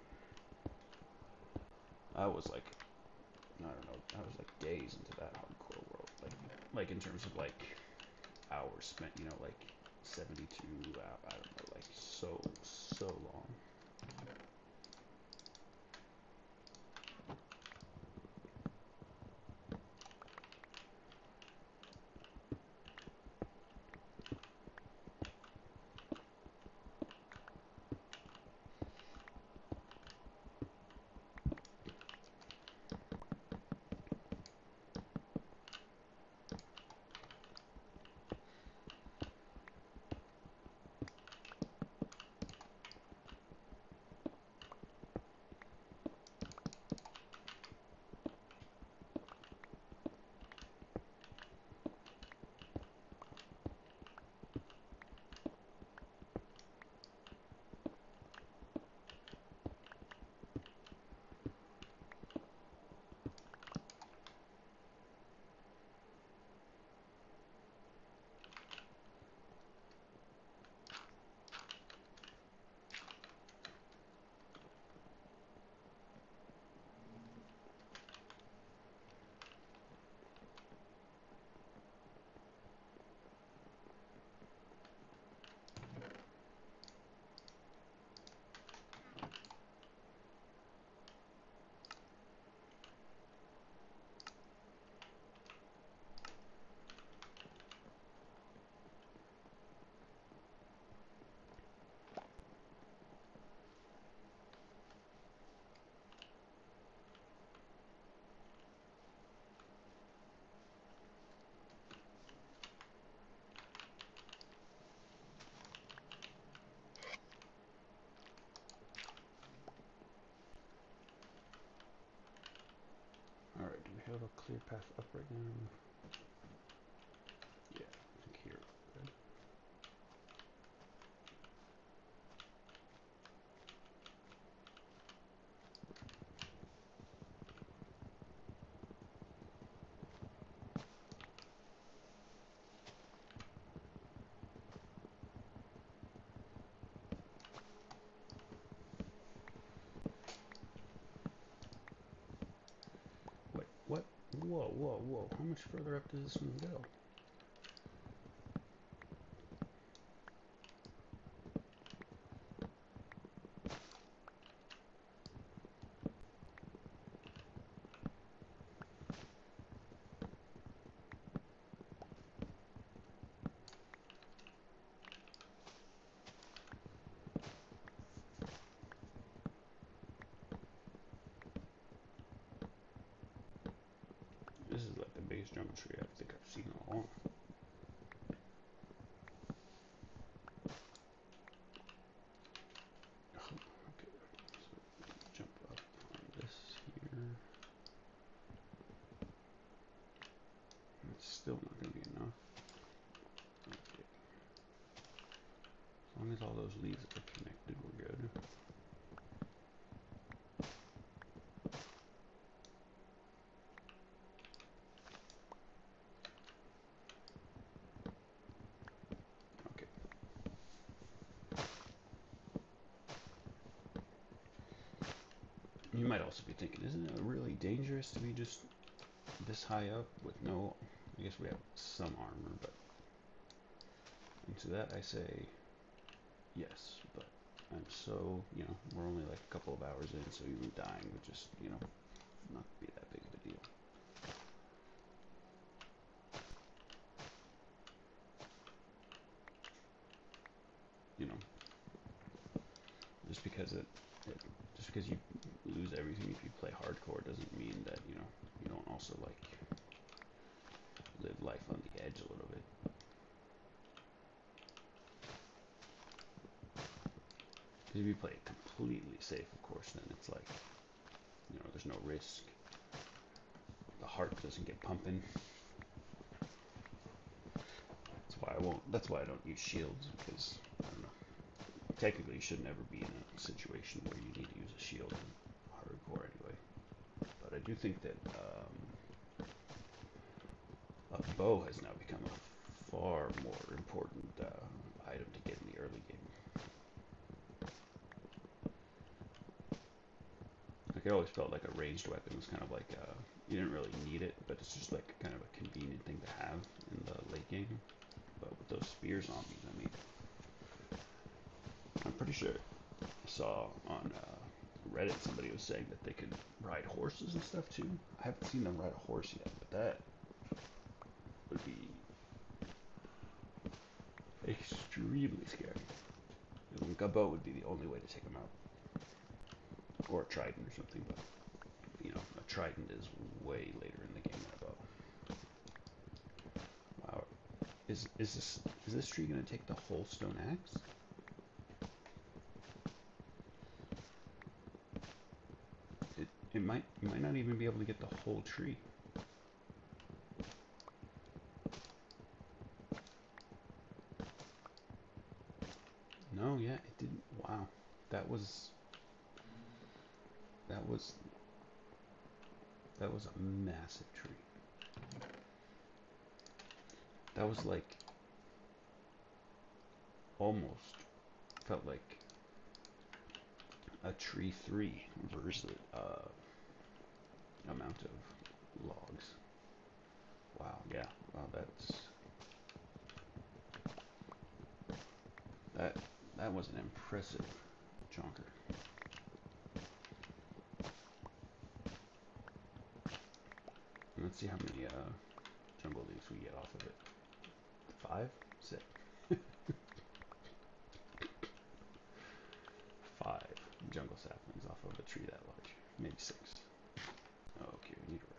I was like, I don't know, I was like days into that hardcore world, like in terms of like hours spent, like 72. I don't know, like so long. path up right now? Yeah, I think here. Good. Wait, what? Whoa, whoa, whoa. How much further up does this one go? This is like the biggest jungle tree I think I've seen all along. Oh, okay, so jump up on this here. It's still not going to be enough. Okay. As long as all those leaves are connected, we're good. Okay. You might also be thinking, isn't it really dangerous to be just this high up with no, I guess we have some armor, but, and to that I say, yes, but I'm so, we're only like a couple of hours in, so even dying would just, not be that big of a deal. Just because just because you lose everything if you play hardcore doesn't mean that, you don't also like live life on the edge a little bit. Because if you play it completely safe, of course, then it's like, there's no risk. The heart doesn't get pumping. That's why I don't use shields, because, I don't know. Technically, you should never be in a situation where you need to use a shield in hardcore anyway. But I do think that a bow has now become a far more important item to get in the early game. Like, it always felt like a ranged weapon was kind of like, you didn't really need it, but it's just like kind of a convenient thing to have in the late game. But with those spear zombies, I mean, I'm pretty sure I saw on Reddit somebody was saying that they could ride horses and stuff too. I haven't seen them ride a horse yet, but that would be extremely scary. A bow would be the only way to take them out, or a trident or something. But a trident is way later in the game than a bow. Wow, is this tree gonna take the whole stone axe? It might not even be able to get the whole tree. No, yeah, it didn't. Wow, that was that was that was a massive tree. That was like almost felt like a tree 3 versus amount of logs. Wow, yeah, wow, that was an impressive chonker. Let's see how many jungle leaves we get off of it. 5? 6. 5 jungle saplings off of a tree that large. Maybe 6. Okay, we need a rest.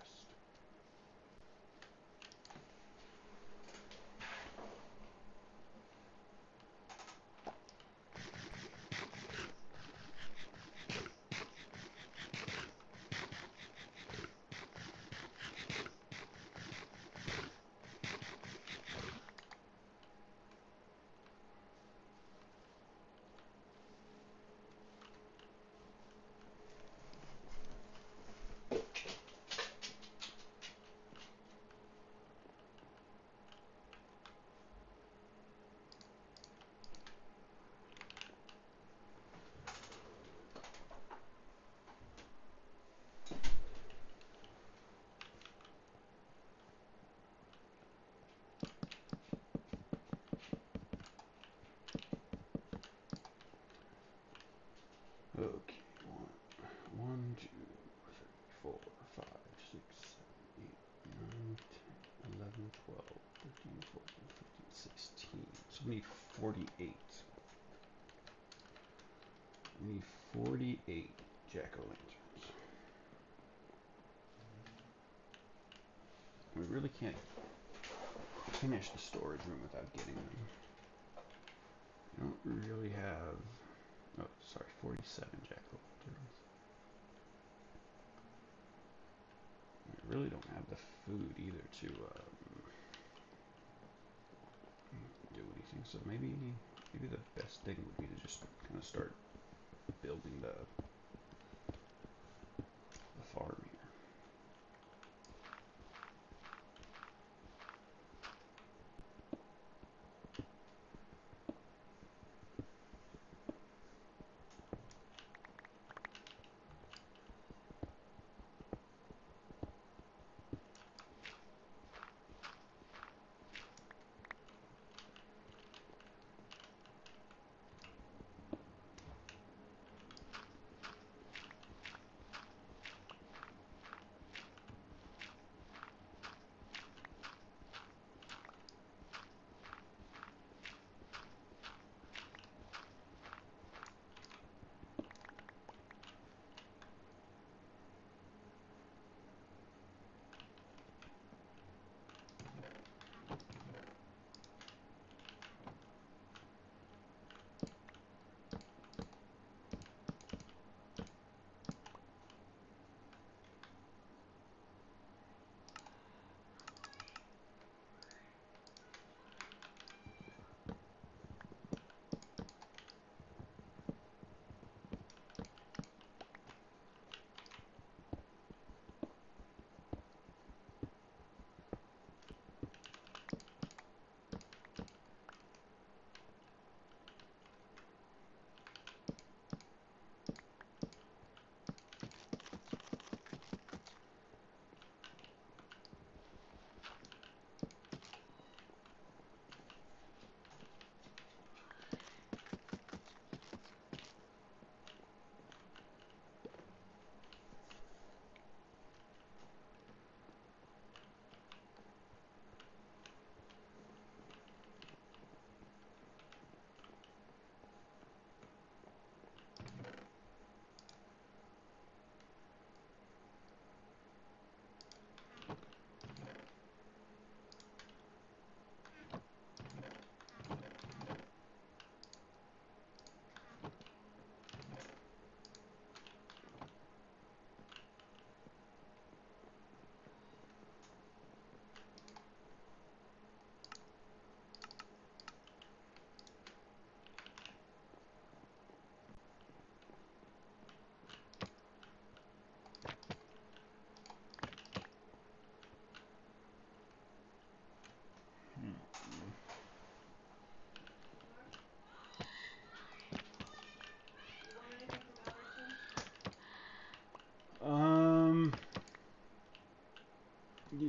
13, 14, 15, 16. So we need 48. We need 48 jack-o'-lanterns. We really can't finish the storage room without getting them. We don't really have... Oh, sorry, 47 jack-o'-lanterns. I really don't have the food either to do anything. So maybe the best thing would be to just kind of start building the farm here.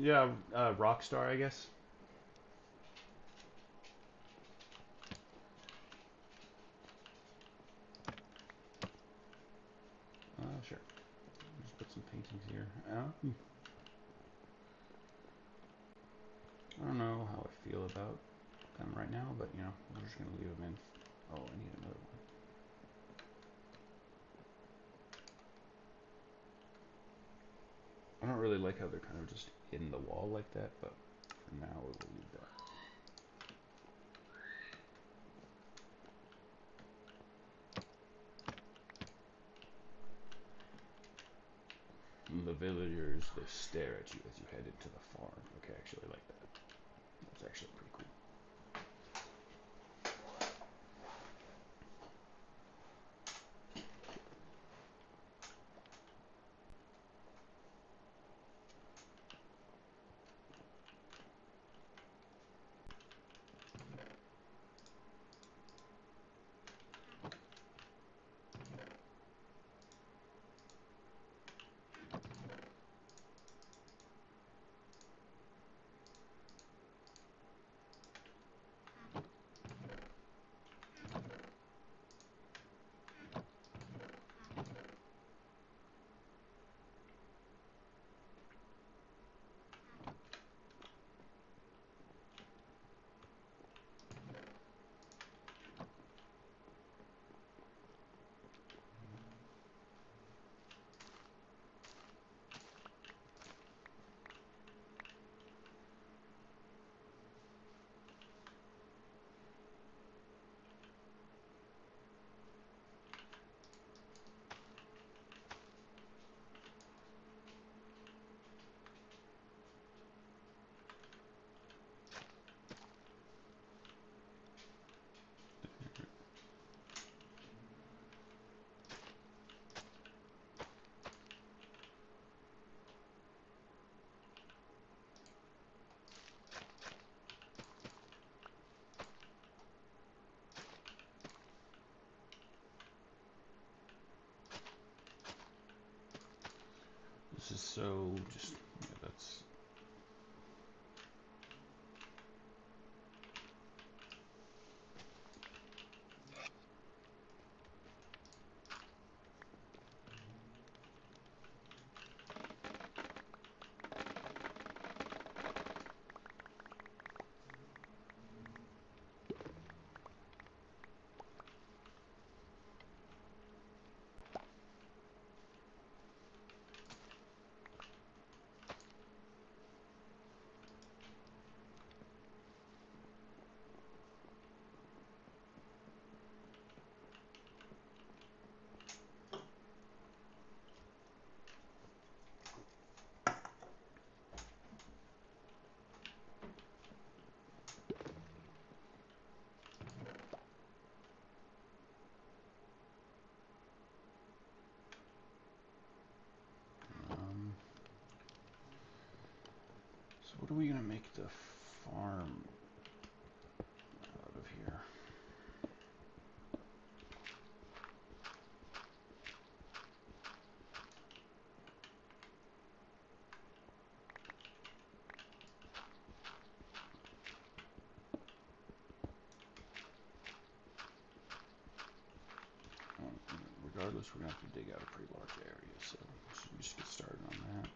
Yeah, Rockstar, I guess. Sure. Just put some paintings here. I don't know how I feel about them right now, but you know, we're just gonna leave them in. Oh, I need another one. I don't really like how they're kind of just in the wall like that, but for now we'll leave that. And the villagers, they stare at you as you head into the farm. Okay, I actually like that. That's actually pretty cool. is so just, yeah, that's, um, so what are we gonna make the farm out of here? Well, regardless, we're gonna have to dig out a pretty large area, so we just get started on that.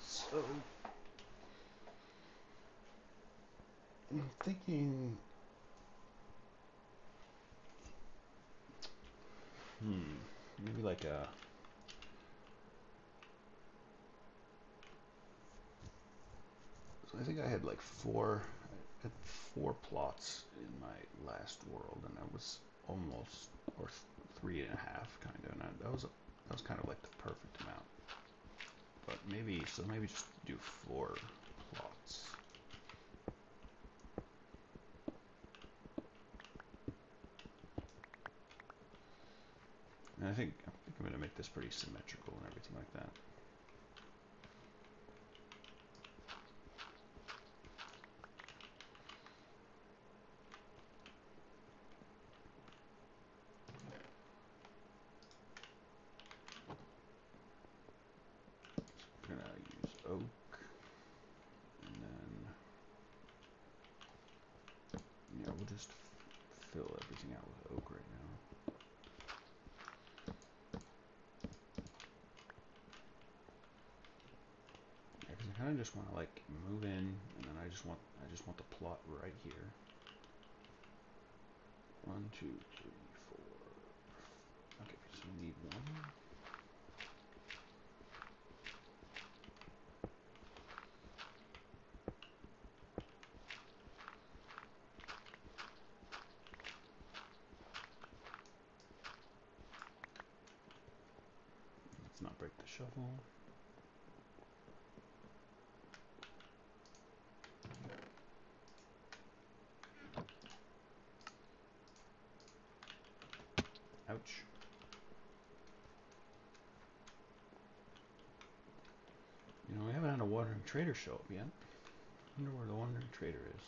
So I'm thinking, maybe like a, so I think I had like I had 4 plots in my last world, and that was almost, or 3.5 kind of, and that was kind of like the perfect amount. But maybe just do 4 plots. And I think I'm gonna make this pretty symmetrical and everything like that. We're gonna use oak, and then yeah, we'll just fill everything out with oak right now. Yeah, because I kind of just want to like move in, and then I just want the plot right here. 1, 2, 3, 4. Okay, so we need 1. Let's not break the shovel. Ouch. You know, we haven't had a wandering trader show up yet. I wonder where the wandering trader is.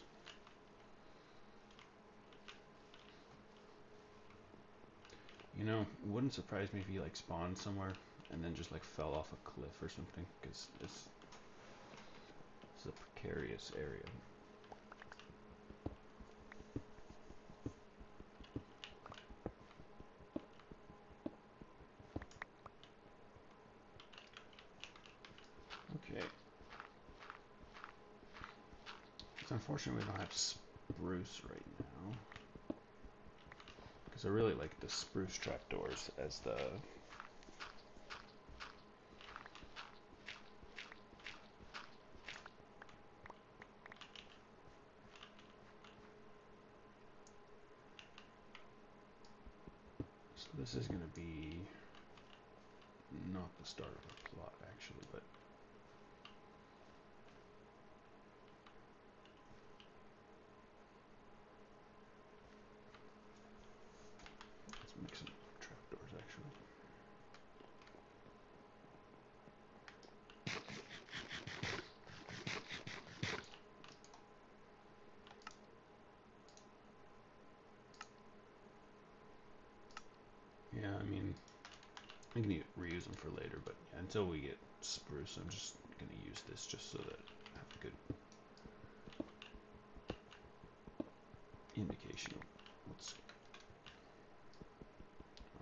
You know, it wouldn't surprise me if he like spawned somewhere and then just like fell off a cliff or something, because this is a precarious area. Okay. It's unfortunate we don't have spruce right now, because I really like the spruce trapdoors as the so this is going to be not the start of the plot actually, but let's make some trapdoors actually. Yeah, I mean, I can reuse them for later, but yeah, until we get spruce, I'm just going to use this just so that I have a good indication of what's...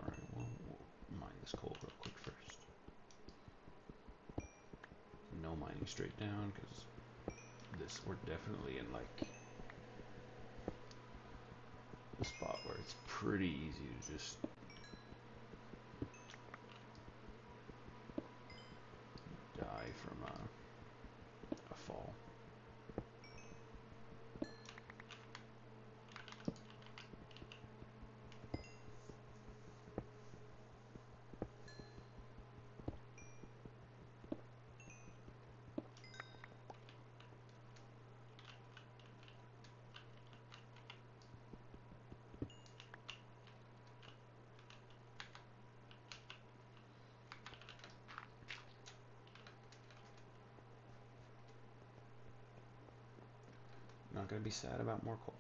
Alright, well, we'll mine this coal real quick first. No mining straight down, because we're definitely in like a spot where it's pretty easy to just die from a fall. Not gonna be sad about more coal.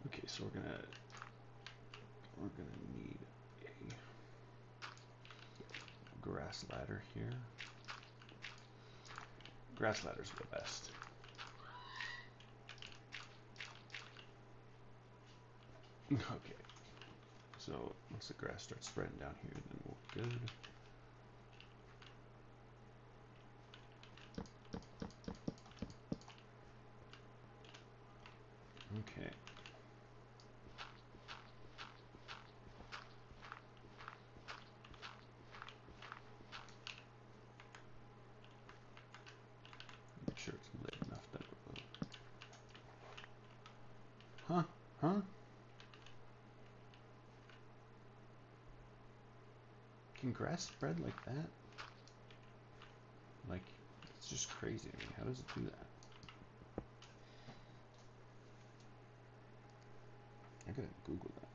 Okay, so we're gonna need a grass ladder here. Grass ladders are the best. Okay, so once the grass starts spreading down here, then we're good. Okay. Make sure it's lit enough that it will. Huh? Huh? Can grass spread like that? Like, it's just crazy to me. How does it do that? I gotta Google that.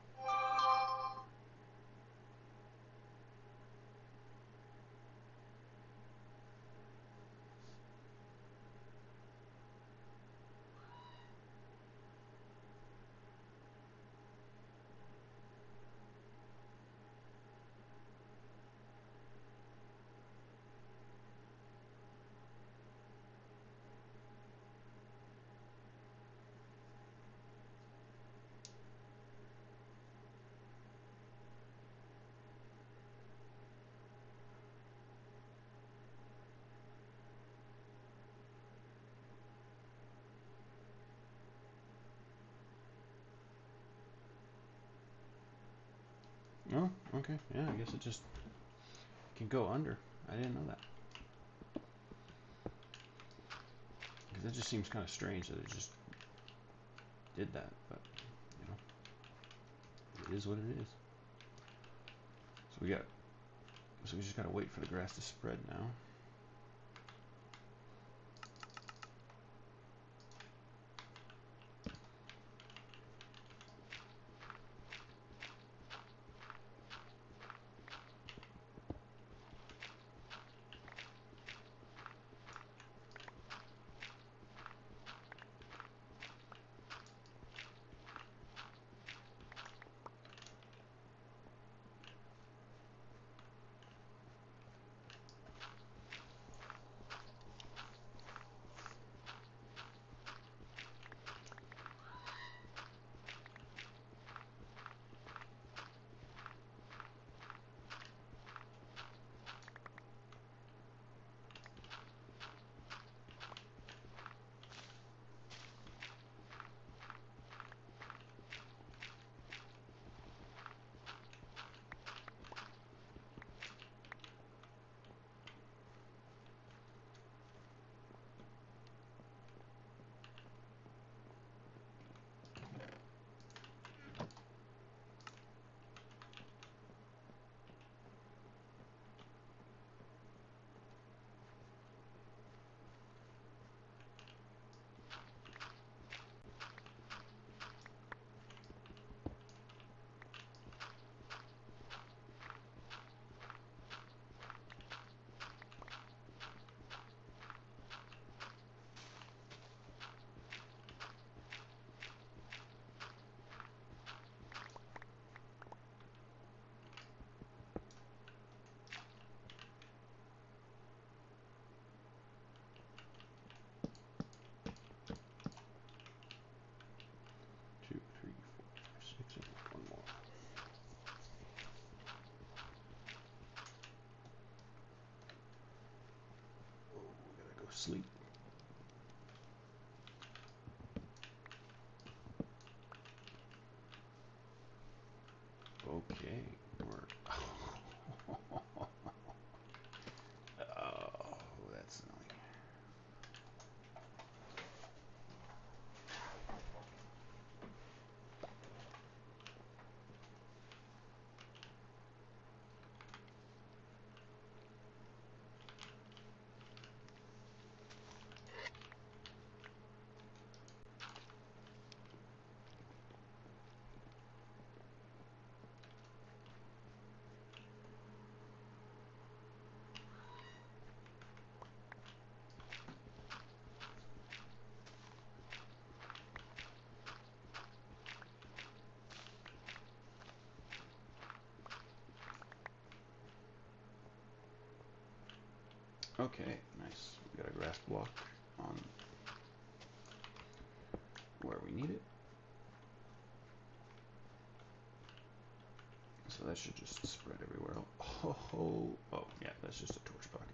Oh, okay. Yeah, I guess it just can go under. I didn't know that. Because it just seems kind of strange that it just did that, but, you know, it is what it is. So we just gotta wait for the grass to spread now. Two, three, four, five, six, and one more. Oh, we gotta go sleep. Okay, we're. Oh, that's annoying. Okay, nice. We got a grass block on where we need it. So that should just spread everywhere. Oh, yeah, that's just a torch bucket.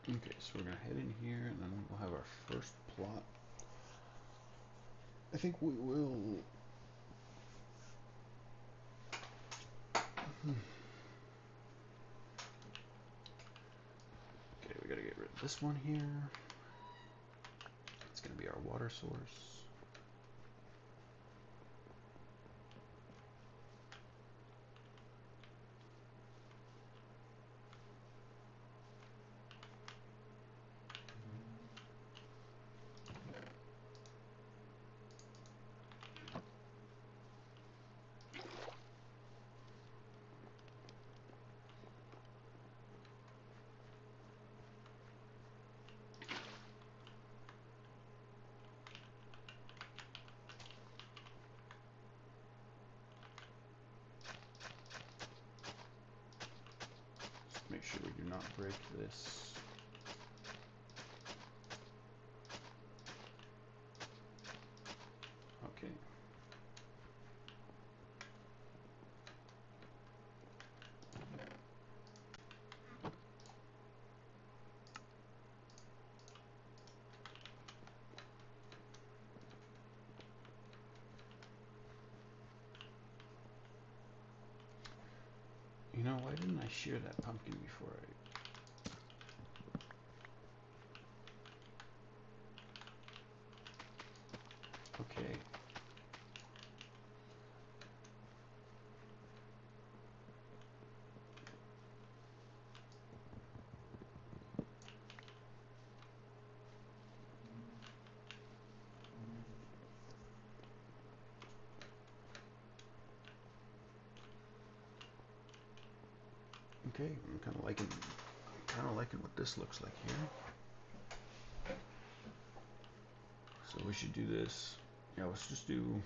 Okay, so we're gonna head in here and then we'll have our first plot. I think we will. Okay, we gotta get rid of this one here. It's gonna be our water source. Just make sure we do not break this. Okay. You know, why didn't I shear that pumpkin before I... Okay. Okay, I'm kind of liking what this looks like here. So we should do this. Yeah, let's just do.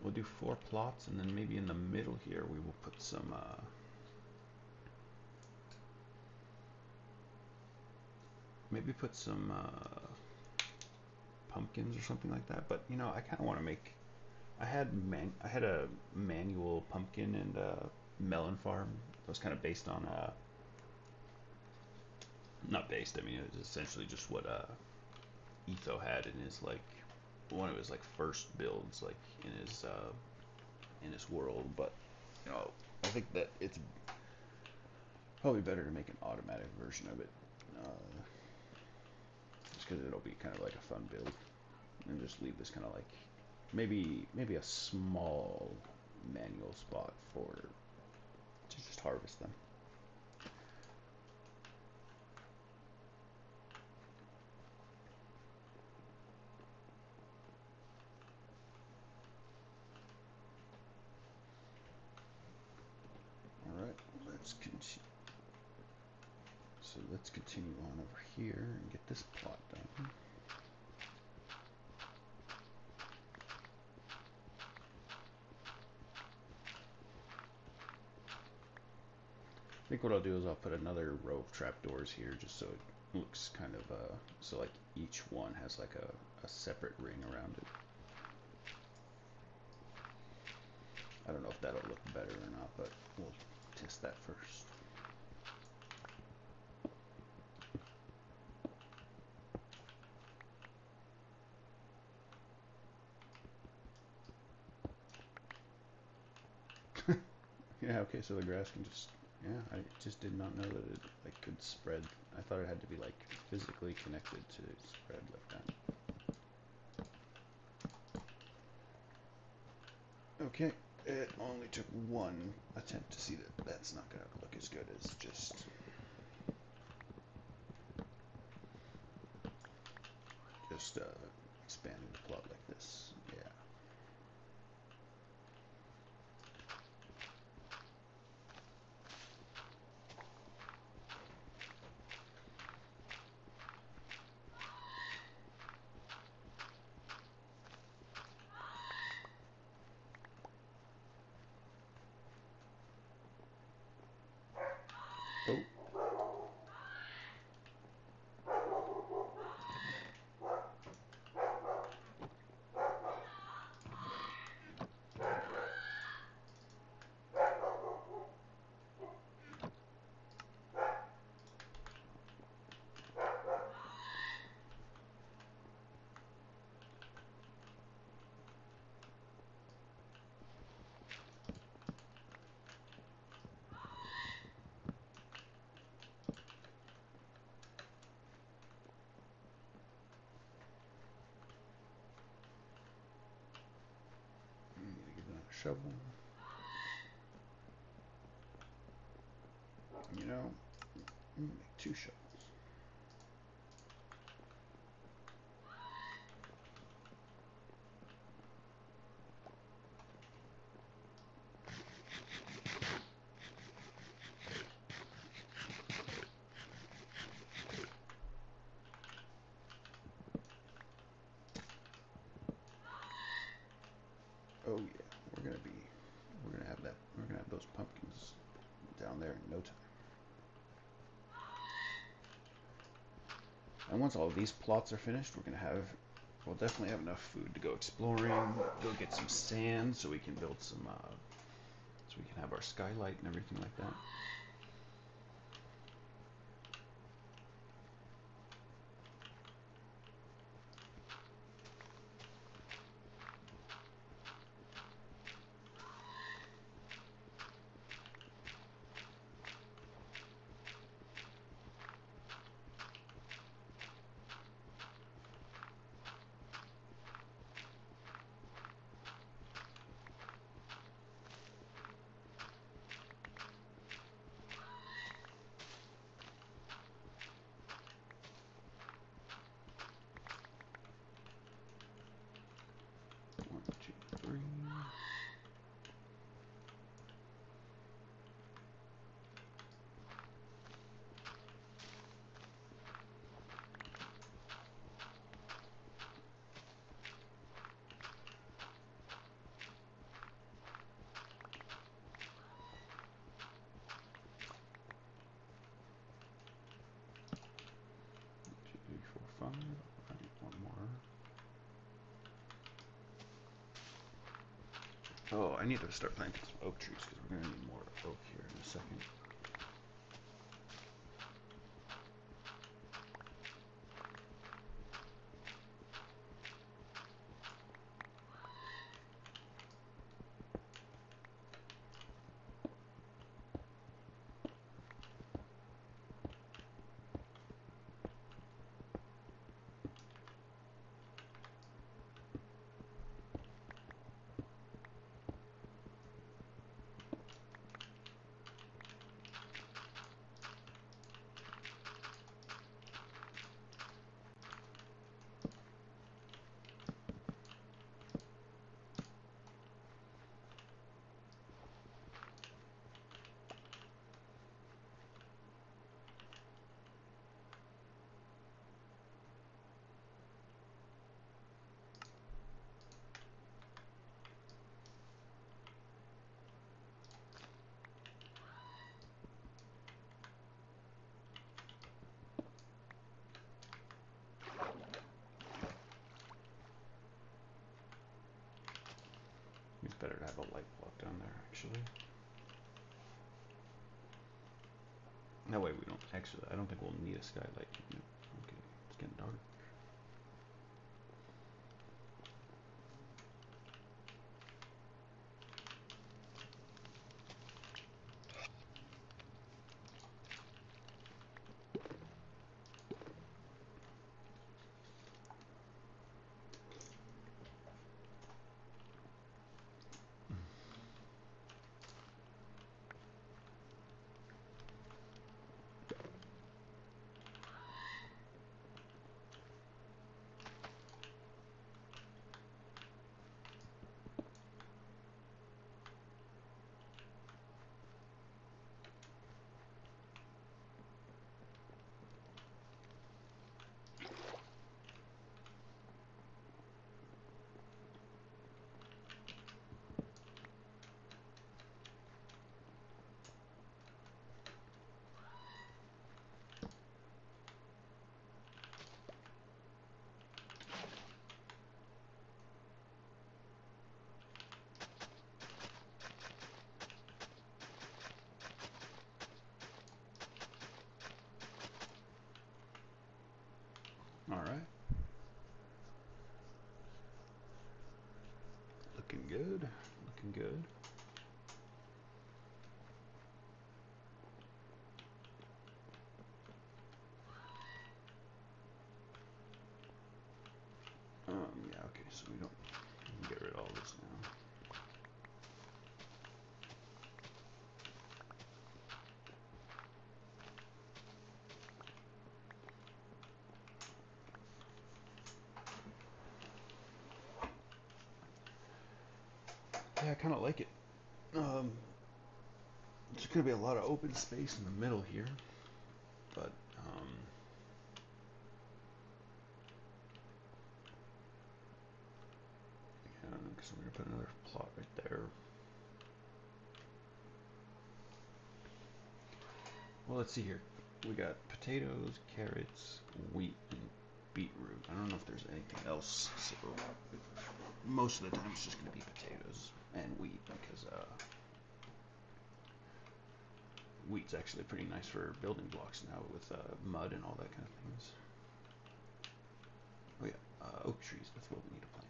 We'll do 4 plots, and then maybe in the middle here we will put some. Maybe put some pumpkins or something like that. But you know, I kind of want to make. I had a manual pumpkin and melon farm that was kind of based on not based. I mean, it was essentially just what Etho had in his like one of his like first builds, like in his world. But you know, I think that it's probably better to make an automatic version of it, just because it'll be kind of like a fun build, and just leave this kind of like maybe a small manual spot for to just harvest them. All right, let's continue. So let's continue on over here and get this plot done. I think what I'll do is I'll put another row of trapdoors here just so it looks kind of so like each one has like a separate ring around it. I don't know if that'll look better or not, but we'll test that first. Yeah, okay, so the grass can just Yeah, I just did not know that it like could spread. I thought it had to be like physically connected to spread like that. Okay, it only took one attempt to see that that's not gonna look as good as just expanding the plot like this. Yeah. Oh. I need to give that a shovel. You know, I'm gonna make 2 shovels. Oh yeah, we're gonna have that. We're gonna have those pumpkins down there in no time. And once all of these plots are finished, we'll definitely have enough food to go exploring, go get some sand so we can build some, so we can have our skylight and everything like that. One, two, three. Two, three, four, five. I need one more. Oh, I need to start planting some oak trees because we're gonna need more oak here in a second. It's better to have a light block down there, actually. That way we don't actually, I don't think we'll need a skylight. Okay, it's getting dark. good. Looking good. Yeah, okay, so we can get rid of all this now. Yeah, I kind of like it. There's going to be a lot of open space in the middle here, but yeah, I guess I'm going to put another plot right there. Well, let's see here. We got potatoes, carrots, wheat, and beetroot. I don't know if there's anything else. So most of the time it's just going to be potatoes and wheat because wheat's actually pretty nice for building blocks now with mud and all that kind of things. Oh yeah, oak trees. That's what we need to plant.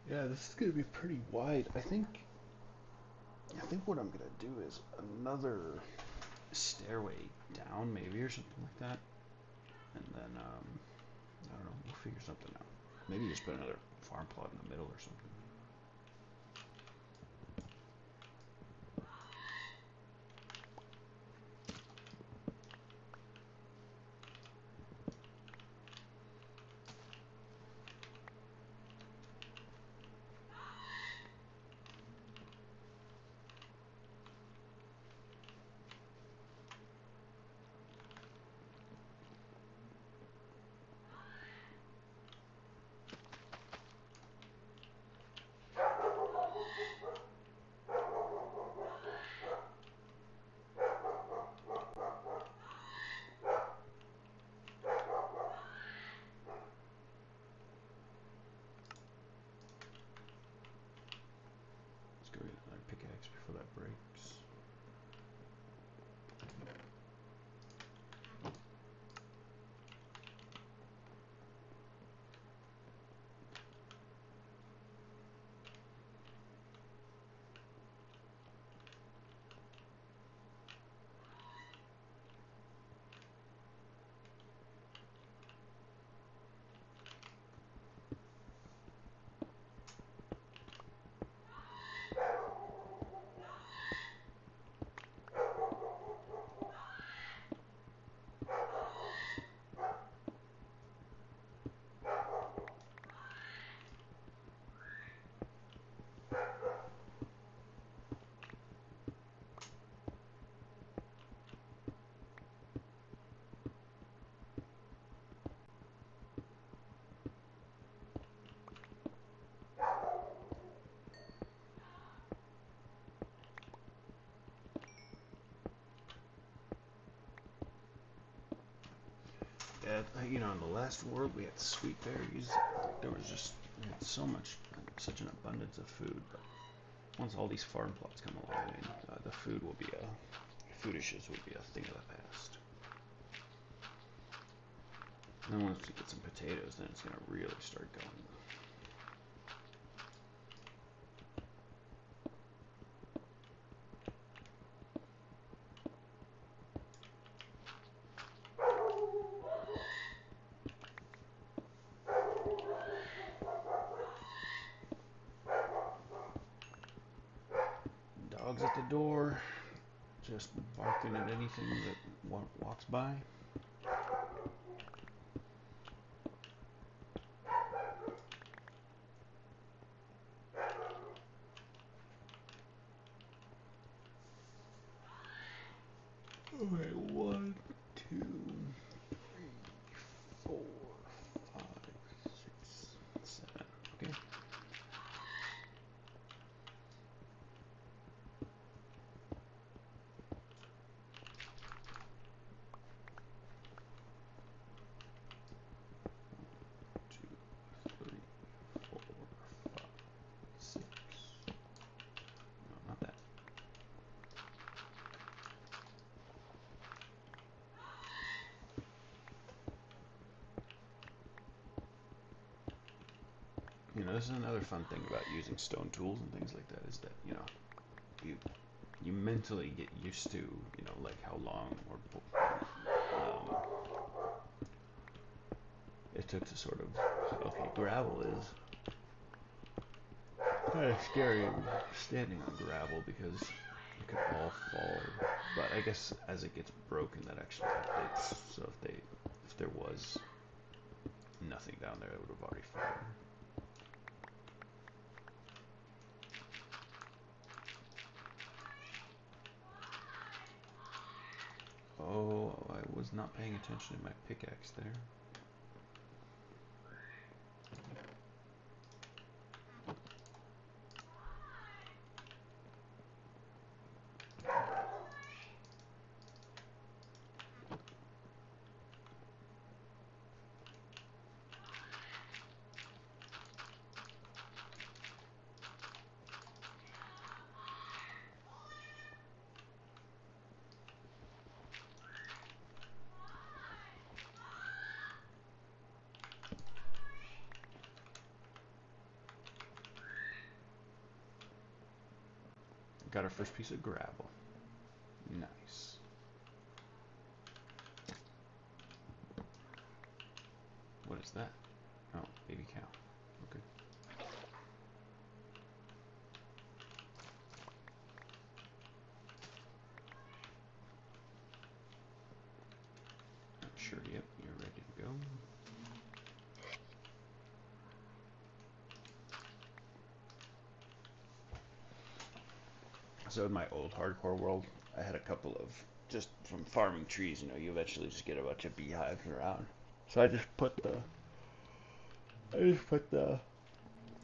Yeah, this is gonna be pretty wide. I think what I'm gonna do is another stairway down, maybe, or something like that. And then I don't know, we'll figure something out. Maybe just put another farm plot in the middle or something. Yeah, you know, in the last world we had sweet berries. There was just we had such an abundance of food. But once all these farm plots come along, I mean, the food issues will be a thing of the past. And then once we get some potatoes, then it's gonna really start going. Dogs at the door, just barking at anything that walks by. Okay, 1, 2, 3, 4, 5, 6, 7. Okay. Two, three, 4, 5, 6. No, not that. You know, this is another fun thing about using stone tools and things like that is that, you know, you you mentally get used to, you know, like how long it took to sort of, okay, gravel is kind of scary standing on gravel because it could all fall. But I guess as it gets broken, that actually updates. So if there was nothing down there, it would have already fallen. Oh, I was not paying attention to my pickaxe there. Got our first piece of gravel. Nice. What is that? Oh, baby cow. Okay. Sure, yep, you're ready to go. So in my old hardcore world, I had a couple of, just from farming trees, you know, you eventually just get a bunch of beehives around. So I just put the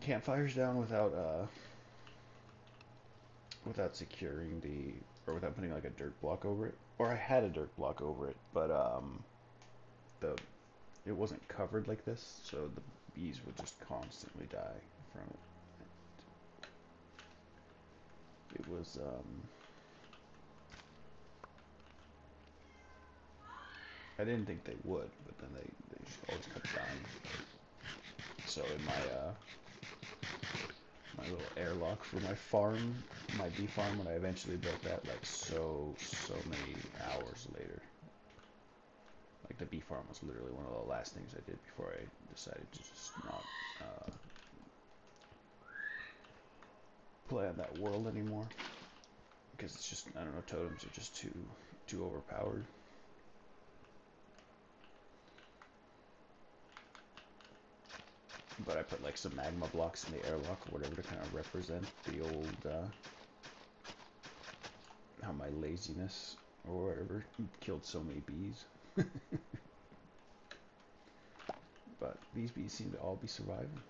campfires down without securing or without putting like a dirt block over it. Or I had a dirt block over it, but the it wasn't covered like this, so the bees would just constantly die from it. It was I didn't think they would, but then they just always kept dying. So in my little airlock for my farm, my bee farm, when I eventually built that, like so many hours later. Like the bee farm was literally one of the last things I did before I decided to just not play on that world anymore. Because it's just, I don't know, totems are just too overpowered. But I put like some magma blocks in the airlock or whatever to kind of represent the old, how my laziness or whatever killed so many bees. But these bees seem to all be surviving.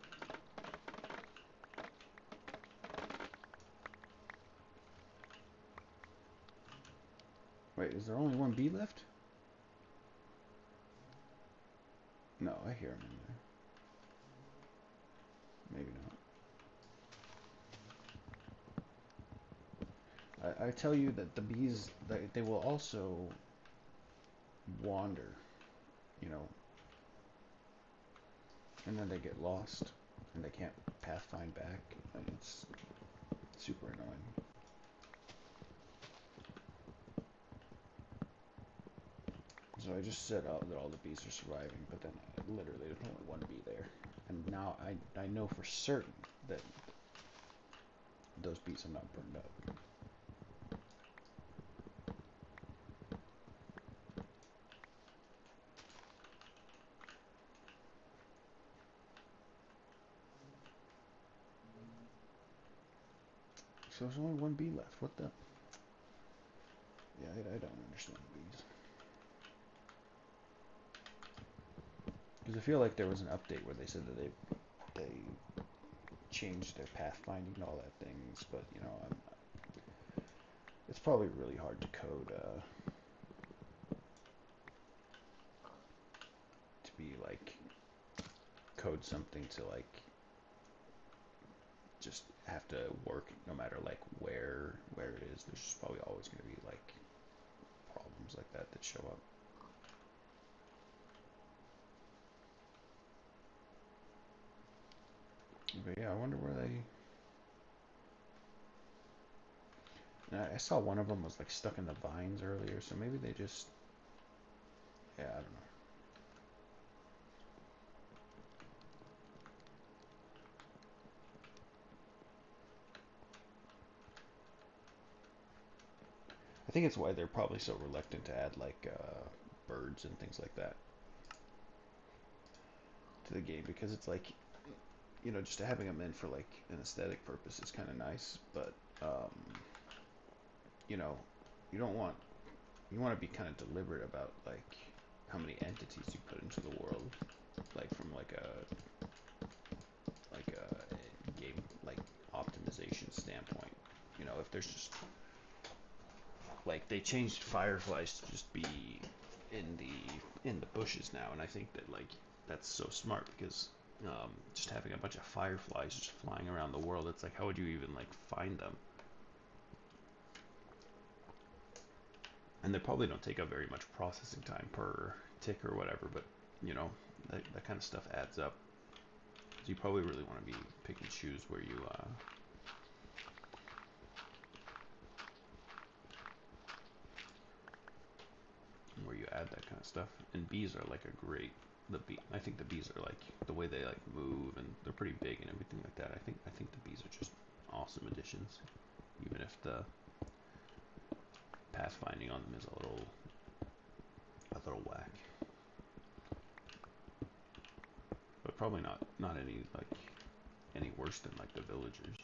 Wait, is there only one bee left? No, I hear him in there. Maybe not. I tell you that the bees, they will also wander, you know, and then they get lost, and they can't pathfind back, and it's super annoying. So I just set out that all the bees are surviving, but then literally there's only one bee there. And now I know for certain that those bees are not burned up. So there's only one bee left. What the? Yeah, I don't understand bees. Because I feel like there was an update where they said that they changed their pathfinding and all that things, but you know, it's probably really hard to code to be like code something to like just have to work no matter like where it is. There's probably always going to be like problems like that show up. But yeah, I wonder where they. I saw one of them was like stuck in the vines earlier, so maybe they just. Yeah, I don't know. I think it's why they're probably so reluctant to add like birds and things like that to the game, because it's like, you know, just having them in for like an aesthetic purpose is kind of nice, but you know, you don't want you want to be kind of deliberate about like how many entities you put into the world, like from like a game like optimization standpoint. You know, if there's just like they changed fireflies to just be in the bushes now, and I think that like that's so smart because just having a bunch of fireflies just flying around the world, it's like how would you even like find them? And they probably don't take up very much processing time per tick or whatever, but you know that kind of stuff adds up. So you probably really want to be pick and choose where you add that kind of stuff. And bees are like a great I think the bees are like the way they like move and they're pretty big and everything like that. I think the bees are just awesome additions, even if the pathfinding on them is a little whack. But probably not any worse than like the villagers.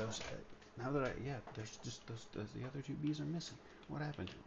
those. Now that yeah, there's just those. The other two bees are missing. What happened to them?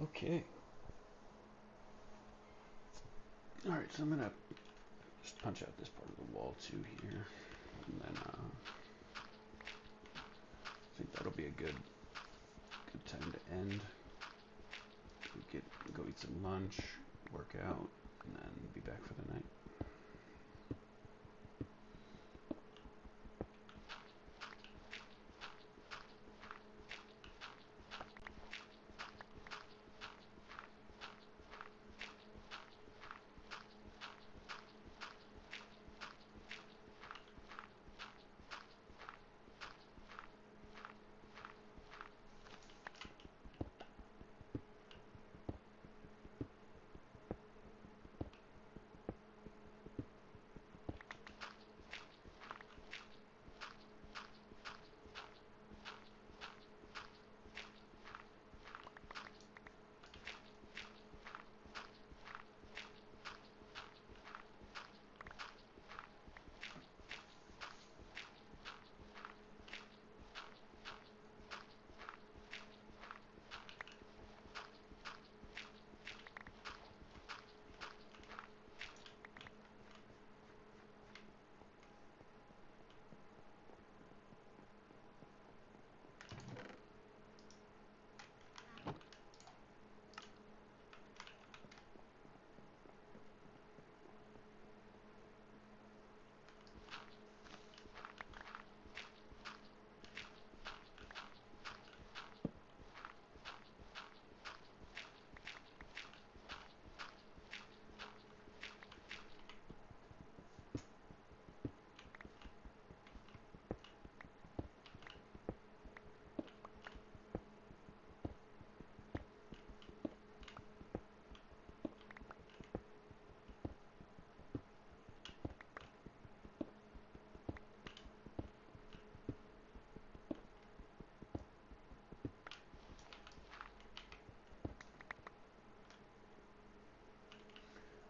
Okay. Alright, so I'm gonna just punch out this part of the wall too here. And then I think that'll be a good time to end. Go eat some lunch, work out, and then be back for the night.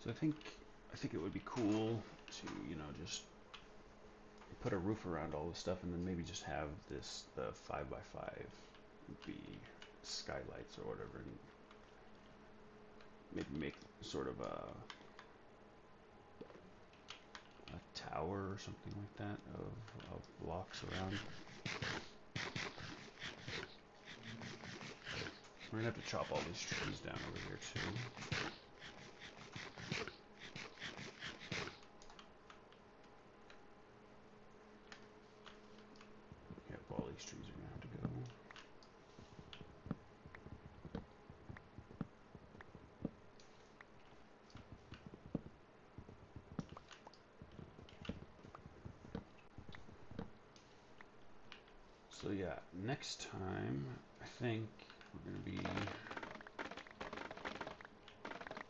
So I think it would be cool to, just put a roof around all this stuff and then maybe just have the 5x5 be skylights or whatever, and maybe make sort of a tower or something like that of blocks around. We're gonna have to chop all these trees down over here too. Yep, all these trees are gonna have to go. So yeah, next time I think we're gonna be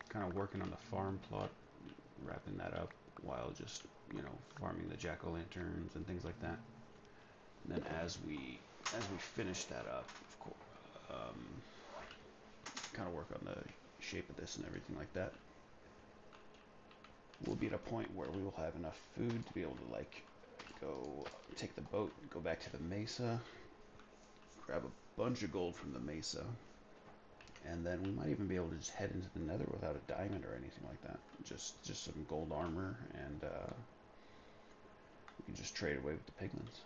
kind of working on the farm plot, wrapping that up while just, farming the jack-o'-lanterns and things like that. And then as we finish that up, of course, kind of work on the shape of this and everything like that, we'll be at a point where we will have enough food to be able to go take the boat, go back to the mesa, grab a bunch of gold from the mesa, and then we might even be able to just head into the nether without a diamond or anything like that. Just some gold armor, and we can just trade away with the piglins.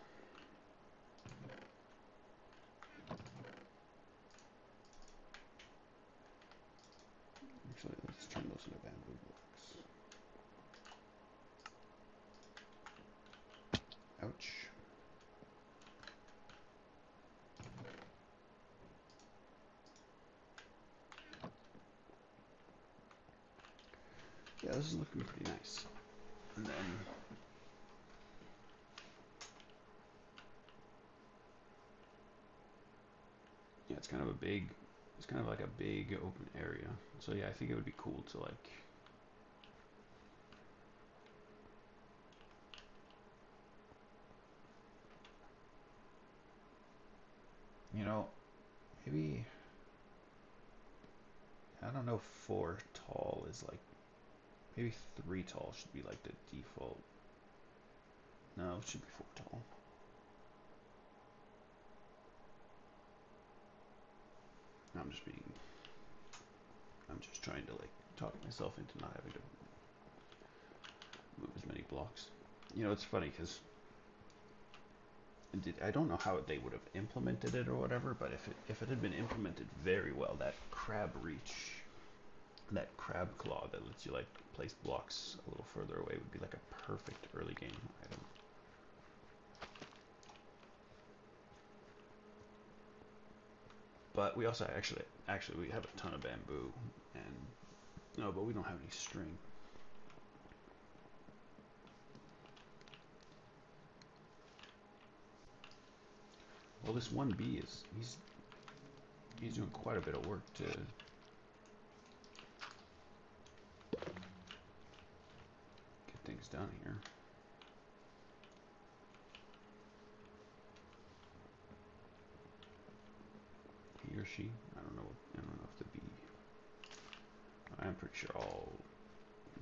Actually, let's turn those into bamboo blocks. Ouch. Yeah, this is looking pretty nice. And then yeah, it's kind of like a big open area. So yeah, I think it would be cool to like, you know, maybe, I don't know if 4 tall is like, maybe 3 tall should be like the default. No, it should be 4 tall. I'm just being, I'm just trying to like talk myself into not having to move as many blocks. You know, it's funny because I don't know how they would have implemented it or whatever, but if it had been implemented very well, that crab reach, that crab claw that lets you like place blocks a little further away would be like a perfect early game item. But we also actually we have a ton of bamboo, and no, but we don't have any string. Well, this one bee is he's doing quite a bit of work to get things done here. He or she, I don't know. I don't know if the bee. I'm pretty sure all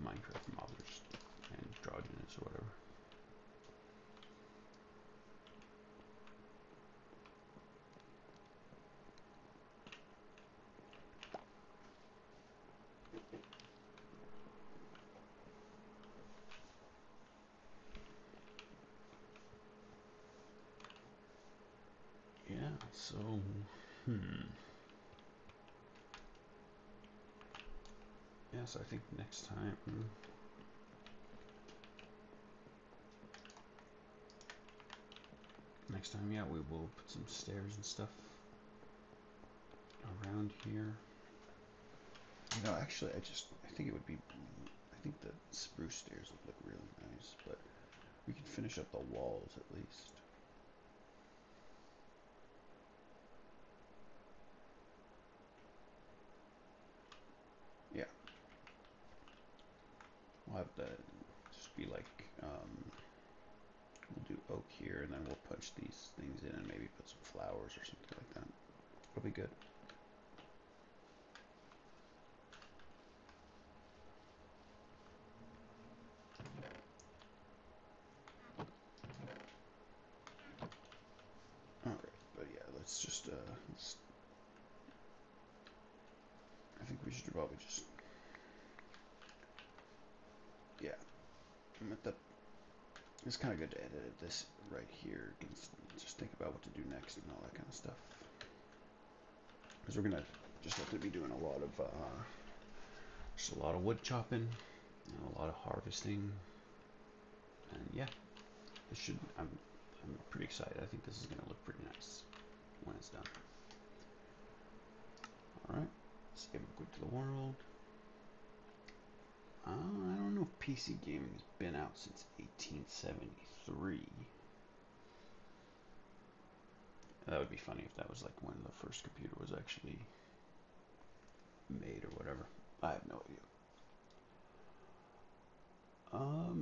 Minecraft mobs are just androgynous or whatever. Yeah, so, yeah, so I think next time, yeah, we will put some stairs and stuff around here. You know, actually, I think it would be, I think the spruce stairs would look really nice, but we could finish up the walls at least. Yeah. We'll have to just be like, we'll do oak here, and then we'll punch these things in and maybe put some flowers or something like that. It'll be good. Alright, but yeah, let's just, I think we should probably just, yeah, I'm at the, it's kind of good to edit this right here, just think about what to do next and all that kind of stuff. Because we're gonna just have to be doing a lot of, just a lot of wood chopping and a lot of harvesting, and yeah, it should, I'm pretty excited. I think this is gonna look pretty nice when it's done. Alright, save and quit to the world. I don't know if PC gaming has been out since 1873. That would be funny if that was like when the first computer was actually made or whatever. I have no idea.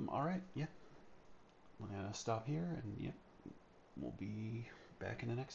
Alright, yeah. We're gonna stop here and yeah, we'll be back in the next episode.